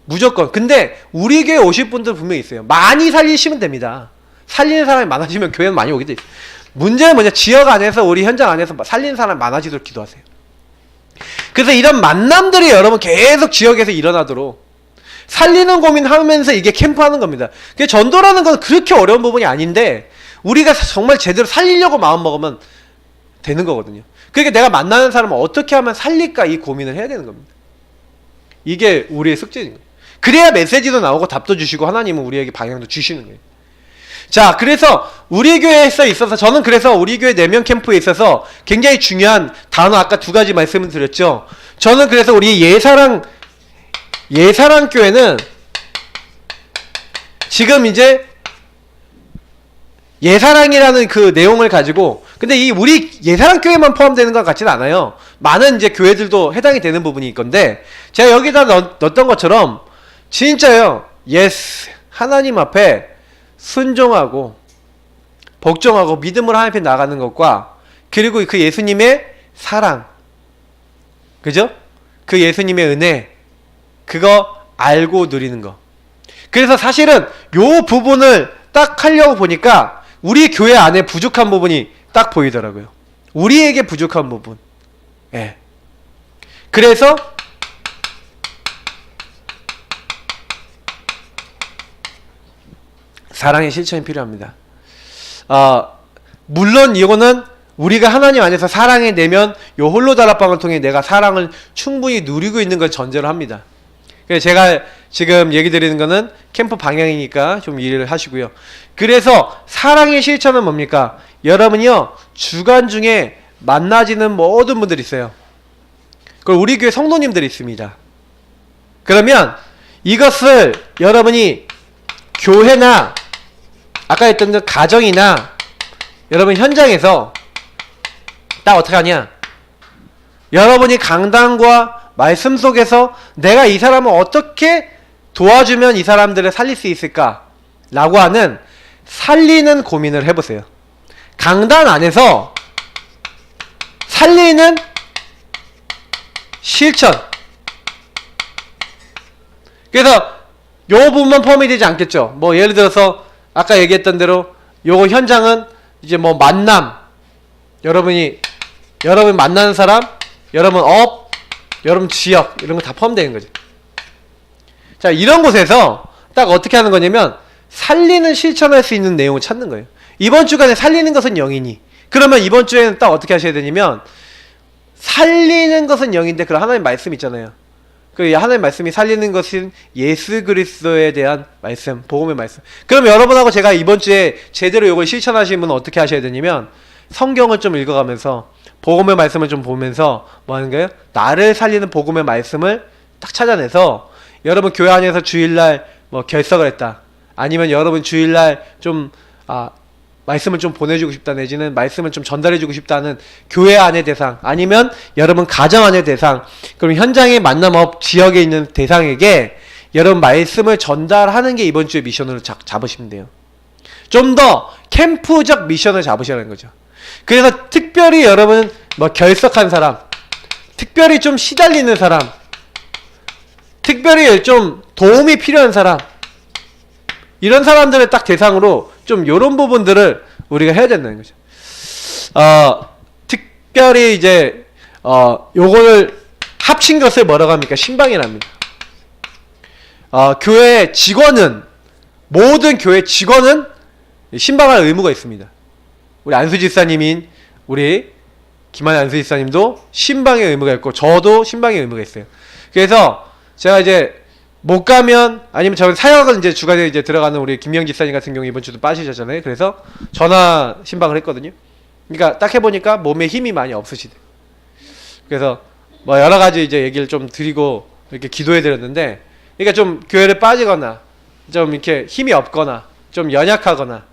무조건. 근데 우리 교회 오실 분들 분명히 있어요. 많이 살리시면 됩니다. 살리는 사람이 많아지면 교회는 많이 오게 돼 있어요. 문제는 뭐냐? 지역 안에서 우리 현장 안에서 살리는 사람이 많아지도록 기도하세요. 그래서 이런 만남들이 여러분 계속 지역에서 일어나도록 살리는 고민하면서 이게 캠프하는 겁니다. 전도라는 건 그렇게 어려운 부분이 아닌데 우리가 정말 제대로 살리려고 마음먹으면 되는 거거든요. 그러니까 내가 만나는 사람을 어떻게 하면 살릴까 이 고민을 해야 되는 겁니다. 이게 우리의 숙제인 거예요. 그래야 메시지도 나오고 답도 주시고 하나님은 우리에게 방향도 주시는 거예요. 자, 그래서 우리 교회에서 있어서 저는 그래서 우리 교회 내면 캠프에 있어서 굉장히 중요한 단어 아까 두 가지 말씀을 드렸죠. 저는 그래서 우리 예사랑 교회는 지금 이제 예사랑이라는 그 내용을 가지고, 근데 이 우리 예사랑 교회만 포함되는 것 같지는 않아요. 많은 이제 교회들도 해당이 되는 부분이 건데, 제가 여기다 넣었던 것처럼 진짜요. 하나님 앞에 순종하고 복종하고 믿음으로 하나님 앞에 나가는 것과, 그리고 그 예수님의 사랑, 그죠? 그 예수님의 은혜, 그거 알고 누리는 거. 그래서 사실은 요 부분을 딱 하려고 보니까 우리 교회 안에 부족한 부분이 딱 보이더라고요. 우리에게 부족한 부분. 예. 그래서 사랑의 실천이 필요합니다. 물론 이거는 우리가 하나님 안에서 사랑해 내면 요 홀로 다락방을 통해 내가 사랑을 충분히 누리고 있는 걸 전제로 합니다. 그래서 제가 지금 얘기 드리는 거는 캠프 방향이니까 좀 이해를 하시고요. 그래서 사랑의 실천은 뭡니까? 여러분이요, 주간 중에 만나지는 모든 분들이 있어요. 그리고 우리 교회 성도님들이 있습니다. 그러면 이것을 여러분이 교회나 아까 했던 그 가정이나 여러분 현장에서 딱 어떻게 하냐? 여러분이 강단과 말씀 속에서 내가 이 사람을 어떻게 도와주면 이 사람들을 살릴 수 있을까? 라고 하는 살리는 고민을 해보세요. 강단 안에서 살리는 실천. 그래서 요 부분만 포함이 되지 않겠죠. 뭐 예를 들어서 아까 얘기했던 대로 요거 현장은 이제 뭐 만남, 여러분 만나는 사람, 여러분 업, 여러분 지역, 이런 거 다 포함되는 거죠. 자, 이런 곳에서 딱 어떻게 하는 거냐면 살리는 실천할 수 있는 내용을 찾는 거예요. 이번 주간에 살리는 것은 영이니, 그러면 이번 주에는 딱 어떻게 하셔야 되냐면 살리는 것은 영인데, 그럼 하나님 말씀 있잖아요. 그 하나님 말씀이 살리는 것은 예수 그리스도에 대한 말씀, 복음의 말씀. 그럼 여러분하고 제가 이번 주에 제대로 이걸 실천하시는 분은 어떻게 하셔야 되냐면 성경을 좀 읽어가면서 복음의 말씀을 좀 보면서 뭐 하는 거예요? 나를 살리는 복음의 말씀을 딱 찾아내서, 여러분 교회 안에서 주일날 뭐 결석을 했다, 아니면 여러분 주일날 좀 말씀을 좀 보내주고 싶다, 내지는 말씀을 좀 전달해주고 싶다는 교회 안의 대상, 아니면 여러분 가정 안의 대상, 그럼 현장의 만남업 지역에 있는 대상에게 여러분 말씀을 전달하는 게 이번 주에 미션으로 잡으시면 돼요. 좀 더 캠프적 미션을 잡으시라는 거죠. 그래서 특별히 여러분 뭐 결석한 사람, 특별히 좀 시달리는 사람, 특별히 좀 도움이 필요한 사람, 이런 사람들을 딱 대상으로 좀 요런 부분들을 우리가 해야 된다는 거죠. 특별히 이제 요거를 합친 것을 뭐라고 합니까? 신방이랍니다. 교회 직원은, 모든 교회 직원은 신방할 의무가 있습니다. 우리 안수집사님인 우리 김한희 안수집사님도 신방의 의무가 있고, 저도 신방의 의무가 있어요. 그래서 제가 이제 못 가면, 아니면 저는 사역은 이제 주간에 이제 들어가는 우리 김영 집사님 같은 경우 이번 주도 빠지셨잖아요. 그래서 전화 신방을 했거든요. 그러니까 딱 해보니까 몸에 힘이 많이 없으시대. 그래서 뭐 여러 가지 이제 얘기를 좀 드리고 이렇게 기도해 드렸는데, 그러니까 좀 교회를 빠지거나 좀 이렇게 힘이 없거나 좀 연약하거나,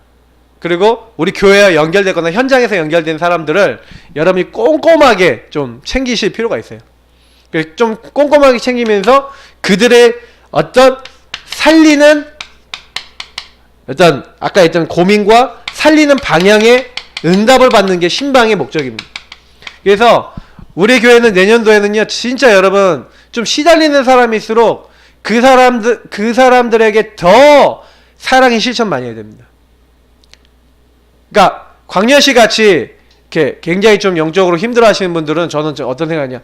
그리고 우리 교회와 연결되거나 현장에서 연결된 사람들을 여러분이 꼼꼼하게 좀 챙기실 필요가 있어요. 좀 꼼꼼하게 챙기면서 그들의 어떤 살리는, 어떤 아까 했던 고민과 살리는 방향의 응답을 받는 게 신방의 목적입니다. 그래서 우리 교회는 내년도에는요, 진짜 여러분 좀 시달리는 사람일수록 그 사람들에게 더 사랑의 실천 많이 해야 됩니다. 그러니까 광렬씨 같이 이렇게 굉장히 좀 영적으로 힘들어하시는 분들은 저는 어떤 생각이냐,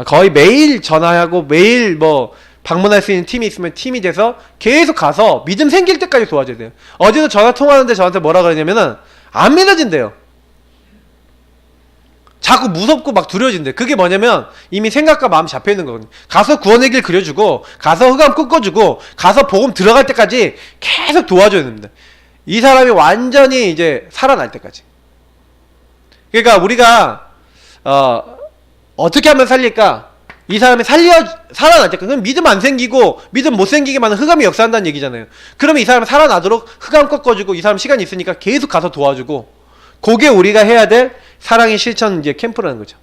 거의 매일 전화하고 매일 뭐 방문할 수 있는 팀이 있으면 팀이 돼서 계속 가서 믿음 생길 때까지 도와줘야 돼요. 어제도 전화 통화하는데 저한테 뭐라 그러냐면은 안 믿어진대요. 자꾸 무섭고 막 두려워진대. 그게 뭐냐면 이미 생각과 마음이 잡혀있는 거거든요. 가서 구원의 길 그려주고, 가서 흑암 꺾어주고, 가서 복음 들어갈 때까지 계속 도와줘야 됩니다. 이 사람이 완전히 이제 살아날 때까지. 그러니까 우리가 어떻게 하면 살릴까? 이 사람이 살아날 때까지. 그럼 믿음 안 생기고 믿음 못 생기게 만든 흑암이 역사한다는 얘기잖아요. 그러면 이 사람이 살아나도록 흑암 꺾어주고, 이 사람 시간이 있으니까 계속 가서 도와주고, 그게 우리가 해야 될 사랑의 실천 이제 캠프라는 거죠.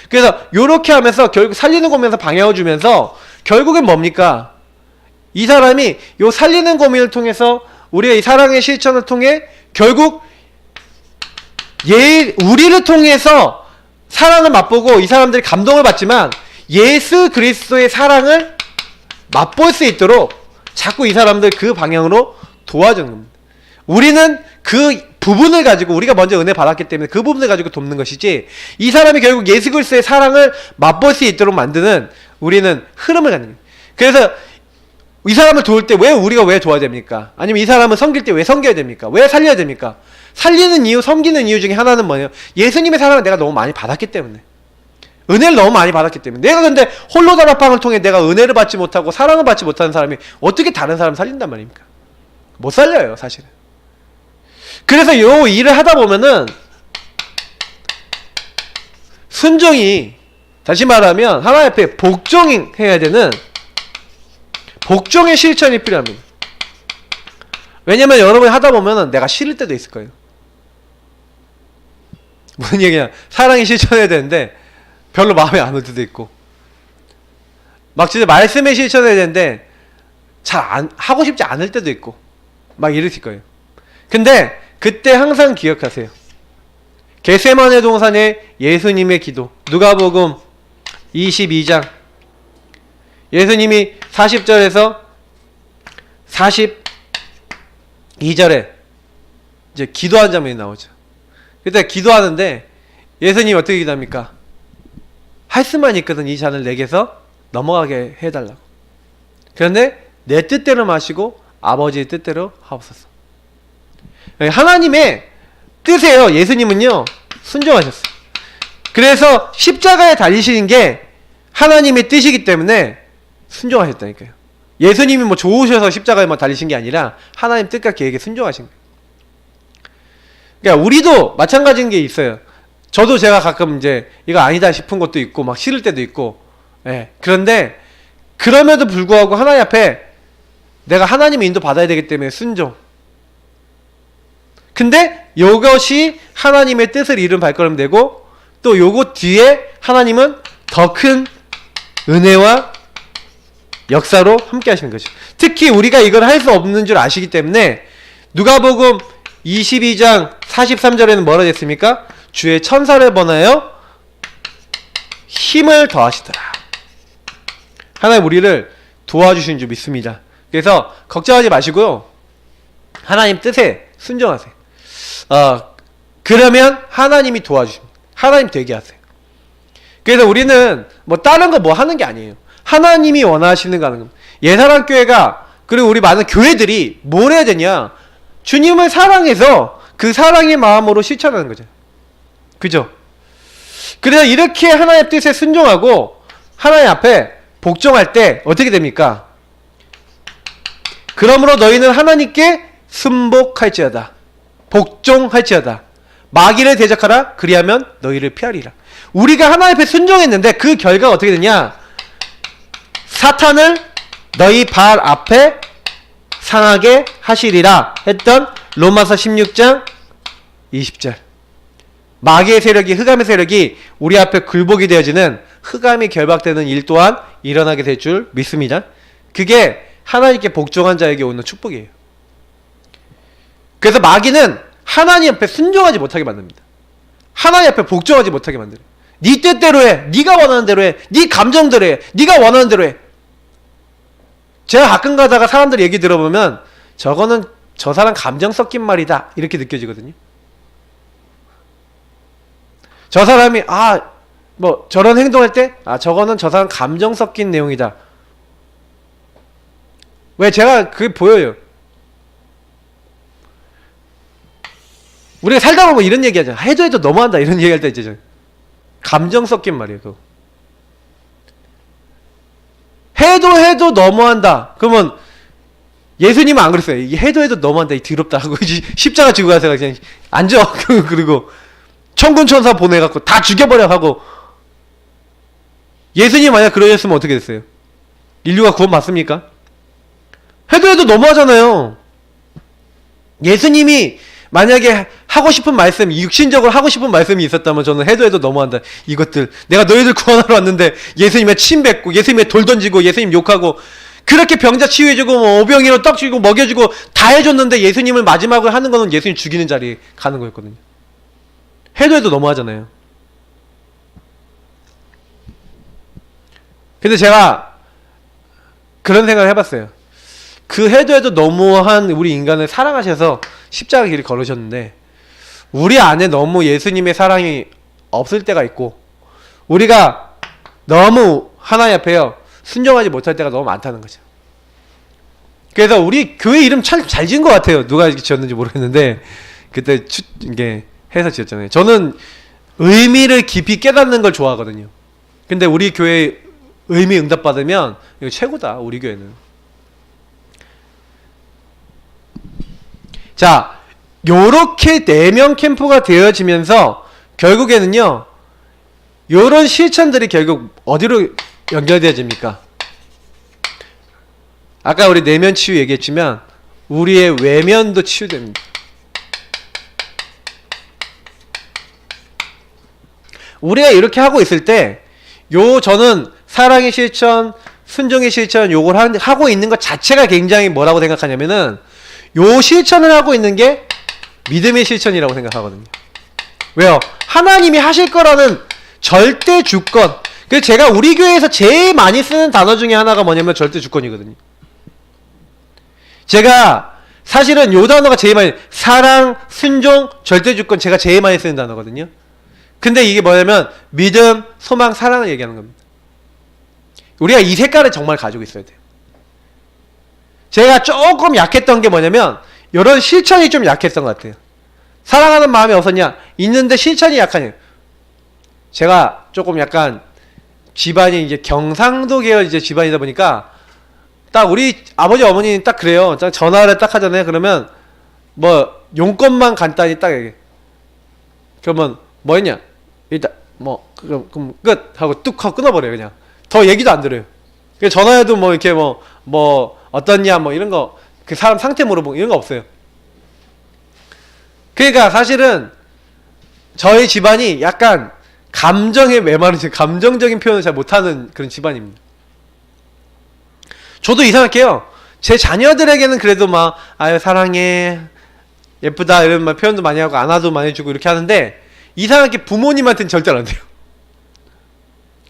그래서 요렇게 하면서 결국 살리는 고민에서 방향을 주면서 결국엔 뭡니까? 이 사람이 요 살리는 고민을 통해서 우리의 이 사랑의 실천을 통해 결국 우리를 통해서 사랑을 맛보고 이 사람들이 감동을 받지만 예수 그리스도의 사랑을 맛볼 수 있도록 자꾸 이 사람들 그 방향으로 도와주는 겁니다. 우리는 그 부분을 가지고, 우리가 먼저 은혜 받았기 때문에 그 부분을 가지고 돕는 것이지, 이 사람이 결국 예수 그리스도의 사랑을 맛볼 수 있도록 만드는 우리는 흐름을 갖는 거예요. 그래서 이 사람을 도울 때 우리가 왜 도와야 됩니까? 아니면 이 사람을 섬길 때 왜 섬겨야 됩니까? 왜 살려야 됩니까? 살리는 이유, 섬기는 이유 중에 하나는 뭐예요? 예수님의 사랑을 내가 너무 많이 받았기 때문에, 은혜를 너무 많이 받았기 때문에. 내가 근데 홀로 다락방을 통해 내가 은혜를 받지 못하고 사랑을 받지 못하는 사람이 어떻게 다른 사람을 살린단 말입니까? 못 살려요, 사실은. 그래서 요 일을 하다 보면은 순종이, 다시 말하면 하나님 앞에 복종해야 되는 복종의 실천이 필요합니다. 왜냐면 여러분이 하다 보면은 내가 싫을 때도 있을 거예요. 무슨 얘기냐, 사랑이 실천해야 되는데 별로 마음에 안 올 때도 있고, 막 진짜 말씀에 실천해야 되는데 잘 하고 싶지 않을 때도 있고, 막 이러실 거예요. 근데 그때 항상 기억하세요. 겟세마네 동산의 예수님의 기도, 누가복음 22장, 예수님이 40절에서 42절에 이제 기도한 장면이 나오죠. 그때 기도하는데 예수님이 어떻게 기도합니까? 할 수만 있거든 이 잔을 내게서 넘어가게 해달라고. 그런데 내 뜻대로 마시고 아버지의 뜻대로 하옵소서. 하나님의 뜻이에요. 예수님은요 순종하셨어요. 그래서 십자가에 달리시는 게 하나님의 뜻이기 때문에 순종하셨다니까요. 예수님이 뭐 좋으셔서 십자가에 뭐 달리신 게 아니라 하나님 뜻과 계획에 순종하신 거예요. 그러니까 우리도 마찬가지인 게 있어요. 저도 제가 가끔 이제 이거 아니다 싶은 것도 있고 막 싫을 때도 있고, 예. 그런데 그럼에도 불구하고 하나님 앞에 내가 하나님의 인도 받아야 되기 때문에 순종. 근데 이것이 하나님의 뜻을 이룬 발걸음 되고, 또 요거 뒤에 하나님은 더 큰 은혜와 역사로 함께 하시는 거죠. 특히 우리가 이걸 할 수 없는 줄 아시기 때문에 누가복음 22장 43절에는 뭐라 했습니까? 주의 천사를 번하여 힘을 더하시더라. 하나님 우리를 도와주시는 줄 믿습니다. 그래서 걱정하지 마시고요, 하나님 뜻에 순종하세요. 그러면 하나님이 도와주십니다. 하나님 되게 하세요. 그래서 우리는 뭐 다른 거 뭐 하는 게 아니에요. 하나님이 원하시는 거 하는 겁니다. 예사랑교회가, 그리고 우리 많은 교회들이 뭘 해야 되냐, 주님을 사랑해서 그 사랑의 마음으로 실천하는 거죠. 그죠? 그래서 이렇게 하나님의 뜻에 순종하고 하나님 앞에 복종할 때 어떻게 됩니까? 그러므로 너희는 하나님께 순복할지어다, 복종할지어다, 마귀를 대적하라, 그리하면 너희를 피하리라. 우리가 하나님 앞에 순종했는데 그 결과가 어떻게 되냐, 사탄을 너희 발 앞에 상하게 하시리라 했던 로마서 16장 20절. 마귀의 세력이, 흑암의 세력이 우리 앞에 굴복이 되어지는, 흑암이 결박되는 일 또한 일어나게 될 줄 믿습니다. 그게 하나님께 복종한 자에게 오는 축복이에요. 그래서 마귀는 하나님 앞에 순종하지 못하게 만듭니다. 하나님 앞에 복종하지 못하게 만들어요. 네 뜻대로 해, 네가 원하는 대로 해, 네 감정대로 해, 네가 원하는 대로 해. 제가 가끔 가다가 사람들 얘기 들어보면 저거는 저 사람 감정 섞인 말이다 이렇게 느껴지거든요. 저 사람이 뭐 저런 행동할 때 저거는 저 사람 감정 섞인 내용이다. 왜 제가 그게 보여요. 우리가 살다 보면 이런 얘기 하잖아. 해도 너무한다 이런 얘기 할 때 있죠. 감정 섞인 말이에요. 그거. 해도 너무한다. 그러면 예수님은 안 그랬어요. 이게 해도 너무한다. 이 더럽다 하고 이제 십자가 지고 가서 그냥 앉아. 그리고 천군천사 보내갖고 다 죽여버려 하고. 예수님 만약 그러셨으면 어떻게 됐어요? 인류가 구원받습니까? 해도 너무하잖아요. 예수님이 만약에 하고 싶은 말씀, 육신적으로 하고 싶은 말씀이 있었다면 저는 해도 너무한다. 이것들 내가 너희들 구원하러 왔는데 예수님의 침 뱉고 예수님의 돌 던지고 예수님 욕하고 그렇게 병자 치유해주고 뭐 오병이로 떡 주고 먹여주고 다 해줬는데 예수님을 마지막으로 하는 거는 예수님 죽이는 자리에 가는 거였거든요. 해도 너무하잖아요. 근데 제가 그런 생각을 해봤어요. 그 해도 너무한 우리 인간을 사랑하셔서 십자가 길을 걸으셨는데 우리 안에 너무 예수님의 사랑이 없을 때가 있고 우리가 너무 하나님 앞에요 순종하지 못할 때가 너무 많다는 거죠. 그래서 우리 교회 이름 참 잘 지은 것 같아요. 누가 이렇게 지었는지 모르겠는데 그때 이게 해서 지었잖아요. 저는 의미를 깊이 깨닫는 걸 좋아하거든요. 근데 우리 교회 의미 응답받으면 이거 최고다. 우리 교회는. 자, 요렇게 4명 캠프가 되어지면서 결국에는요 요런 실천들이 결국 어디로 연결되어집니까? 아까 우리 내면 치유 얘기했지만 우리의 외면도 치유됩니다. 우리가 이렇게 하고 있을 때 저는 사랑의 실천, 순종의 실천 요걸 하고 있는 것 자체가 굉장히 뭐라고 생각하냐면은 요 실천을 하고 있는 게 믿음의 실천이라고 생각하거든요. 왜요? 하나님이 하실 거라는 절대 주권. 그래서 제가 우리 교회에서 제일 많이 쓰는 단어 중에 하나가 뭐냐면 절대 주권이거든요. 제가 사실은 요 단어가 제일 많이 사랑, 순종, 절대 주권 제가 제일 많이 쓰는 단어거든요. 근데 이게 뭐냐면 믿음, 소망, 사랑을 얘기하는 겁니다. 우리가 이 색깔을 정말 가지고 있어야 돼요. 제가 조금 약했던 게 뭐냐면 이런 실천이 좀 약했던 것 같아요. 사랑하는 마음이 없었냐? 있는데 실천이 약하냐? 제가 조금 약간 집안이 이제 경상도 계열 이제 집안이다 보니까 딱 우리 아버지 어머니는 딱 그래요. 딱 전화를 딱 하잖아요. 그러면 뭐 용건만 간단히 딱 얘기해. 그러면 뭐 했냐? 일단 뭐 그럼 끝 하고 뚝 하고 끊어버려요. 그냥 더 얘기도 안 들어요. 전화해도 뭐 이렇게 뭐 어떻냐 뭐 이런 거 그 사람 상태 물어보고 이런 거 없어요. 그러니까 사실은 저희 집안이 약간 감정에 메마르지 감정적인 표현을 잘 못하는 그런 집안입니다. 저도 이상할게요. 제 자녀들에게는 그래도 막 아유 사랑해 예쁘다 이런 말 표현도 많이 하고 안아도 많이 해주고 이렇게 하는데 이상하게 부모님한테는 절대로 안 돼요.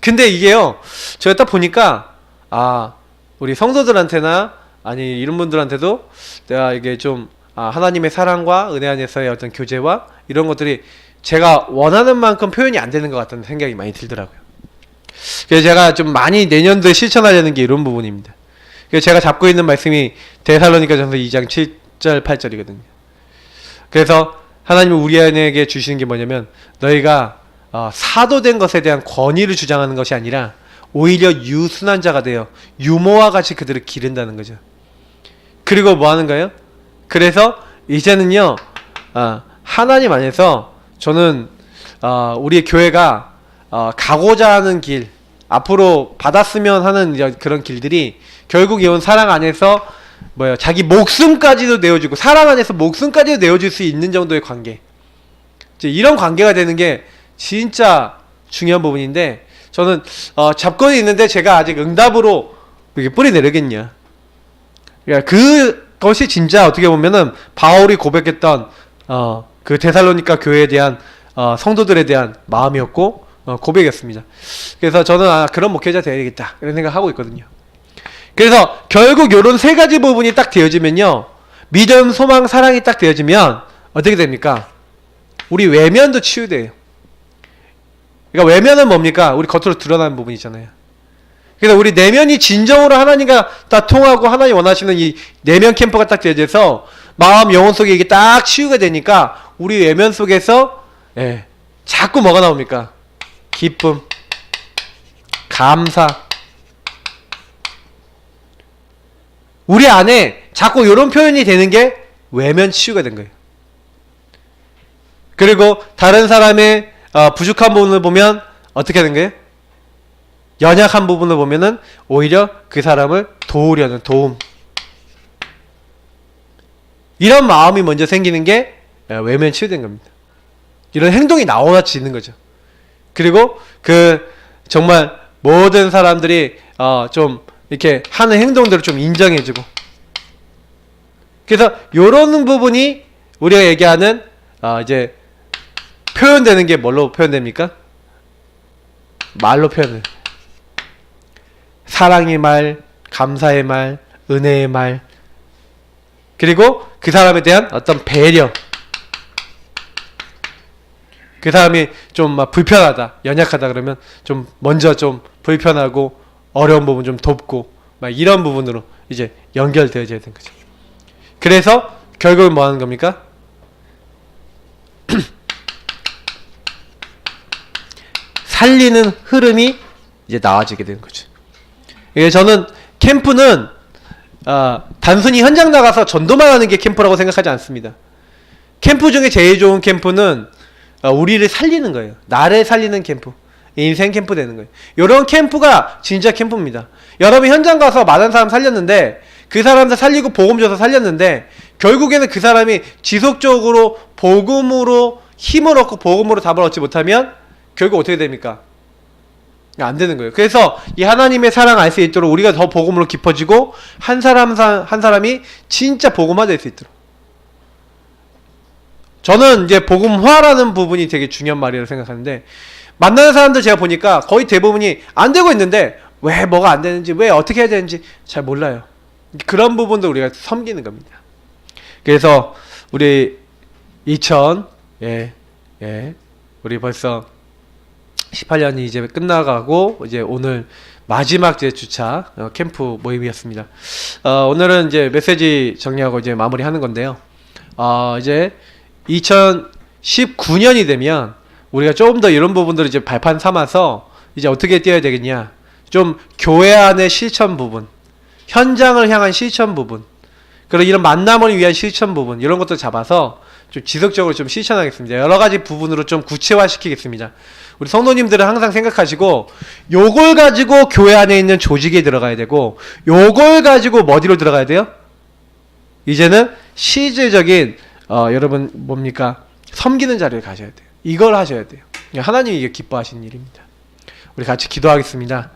근데 이게요 제가 딱 보니까 우리 성도들한테나 아니 이런 분들한테도 내가 이게 좀 하나님의 사랑과 은혜 안에서의 어떤 교제와 이런 것들이 제가 원하는 만큼 표현이 안 되는 것 같다는 생각이 많이 들더라고요. 그래서 제가 좀 많이 내년도에 실천하려는 게 이런 부분입니다. 그래서 제가 잡고 있는 말씀이 데살로니가전서 2장 7절 8절이거든요. 그래서 하나님은 우리에게 주시는 게 뭐냐면 너희가 사도된 것에 대한 권위를 주장하는 것이 아니라 오히려 유순한 자가 되어 유모와 같이 그들을 기른다는 거죠. 그리고 뭐 하는 거예요? 그래서 이제는요 하나님 안에서 저는 우리의 교회가 가고자 하는 길 앞으로 받았으면 하는 그런 길들이 결국 이온 사랑 안에서 자기 목숨까지도 내어주고 사랑 안에서 목숨까지도 내어줄 수 있는 정도의 관계 이런 관계가 되는 게 진짜 중요한 부분인데 저는 잡권이 있는데 제가 아직 응답으로 이렇게 뿌리 내리겠냐. 그러니까 그것이 진짜 어떻게 보면은 바울이 고백했던 그 데살로니가 교회에 대한 성도들에 대한 마음이었고 고백이었습니다. 그래서 저는 그런 목회자 되어야겠다 이런 생각하고 있거든요. 그래서 결국 요런 세 가지 부분이 딱 되어지면요 믿음, 소망, 사랑이 딱 되어지면 어떻게 됩니까? 우리 외면도 치유돼요. 그러니까 외면은 뭡니까? 우리 겉으로 드러나는 부분이잖아요. 그래서 우리 내면이 진정으로 하나님과 다 통하고 하나님 원하시는 이 내면 캠프가 딱 되어져서 마음, 영혼 속에 이게 딱 치유가 되니까 우리 외면 속에서 자꾸 뭐가 나옵니까? 기쁨, 감사, 우리 안에 자꾸 이런 표현이 되는 게 외면 치유가 된 거예요. 그리고 다른 사람의 부족한 부분을 보면 어떻게 하는 거예요? 연약한 부분을 보면은 오히려 그 사람을 도우려는 도움. 이런 마음이 먼저 생기는 게 외면 치유된 겁니다. 이런 행동이 나오지는 거죠. 그리고 정말 모든 사람들이 좀 이렇게 하는 행동들을 좀 인정해주고. 그래서 요런 부분이 우리가 얘기하는 이제 표현되는 게 뭘로 표현됩니까? 말로 표현해요. 사랑의 말, 감사의 말, 은혜의 말, 그리고 그 사람에 대한 어떤 배려. 그 사람이 좀 막 불편하다, 연약하다 그러면 좀 먼저 좀 불편하고 어려운 부분 좀 돕고 막 이런 부분으로 이제 연결되어져야 되는 거죠. 그래서 결국은 뭐 하는 겁니까? 살리는 흐름이 이제 나와지게 되는 거죠. 저는 캠프는 단순히 현장 나가서 전도만 하는 게 캠프라고 생각하지 않습니다. 캠프 중에 제일 좋은 캠프는 우리를 살리는 거예요. 나를 살리는 캠프. 인생 캠프 되는 거예요. 이런 캠프가 진짜 캠프입니다. 여러분 현장 가서 많은 사람 살렸는데 그 사람들 살리고 복음 줘서 살렸는데 결국에는 그 사람이 지속적으로 복음으로 힘을 얻고 복음으로 답을 얻지 못하면 결국 어떻게 됩니까? 안 되는 거예요. 그래서 이 하나님의 사랑 알 수 있도록 우리가 더 복음으로 깊어지고 한 사람이 진짜 복음화 될 수 있도록. 저는 이제 복음화라는 부분이 되게 중요한 말이라고 생각하는데 만나는 사람들 제가 보니까 거의 대부분이 안 되고 있는데 왜 뭐가 안 되는지 왜 어떻게 해야 되는지 잘 몰라요. 그런 부분도 우리가 섬기는 겁니다. 그래서 우리 우리 벌써 18년이 이제 끝나가고 이제 오늘 마지막 제 주차 캠프 모임이었습니다. 오늘은 이제 메시지 정리하고 이제 마무리하는 건데요. 이제 2019년이 되면 우리가 조금 더 이런 부분들을 이제 발판 삼아서 이제 어떻게 뛰어야 되겠냐. 좀 교회 안의 실천 부분, 현장을 향한 실천 부분, 그리고 이런 만남을 위한 실천 부분, 이런 것도 잡아서 좀 지속적으로 좀 실천하겠습니다. 여러 가지 부분으로 좀 구체화 시키겠습니다. 우리 성도님들은 항상 생각하시고 요걸 가지고 교회 안에 있는 조직에 들어가야 되고 요걸 가지고 어디로 들어가야 돼요? 이제는 실질적인 여러분 뭡니까? 섬기는 자리를 가셔야 돼요. 이걸 하셔야 돼요. 하나님이 이게 기뻐하시는 일입니다. 우리 같이 기도하겠습니다.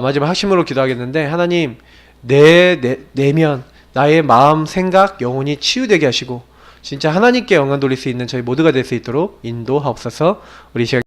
마지막 핵심으로 기도하겠는데 하나님 내면 나의 마음, 생각, 영혼이 치유되게 하시고 진짜 하나님께 영광 돌릴 수 있는 저희 모두가 될 수 있도록 인도하옵소서. 우리 시간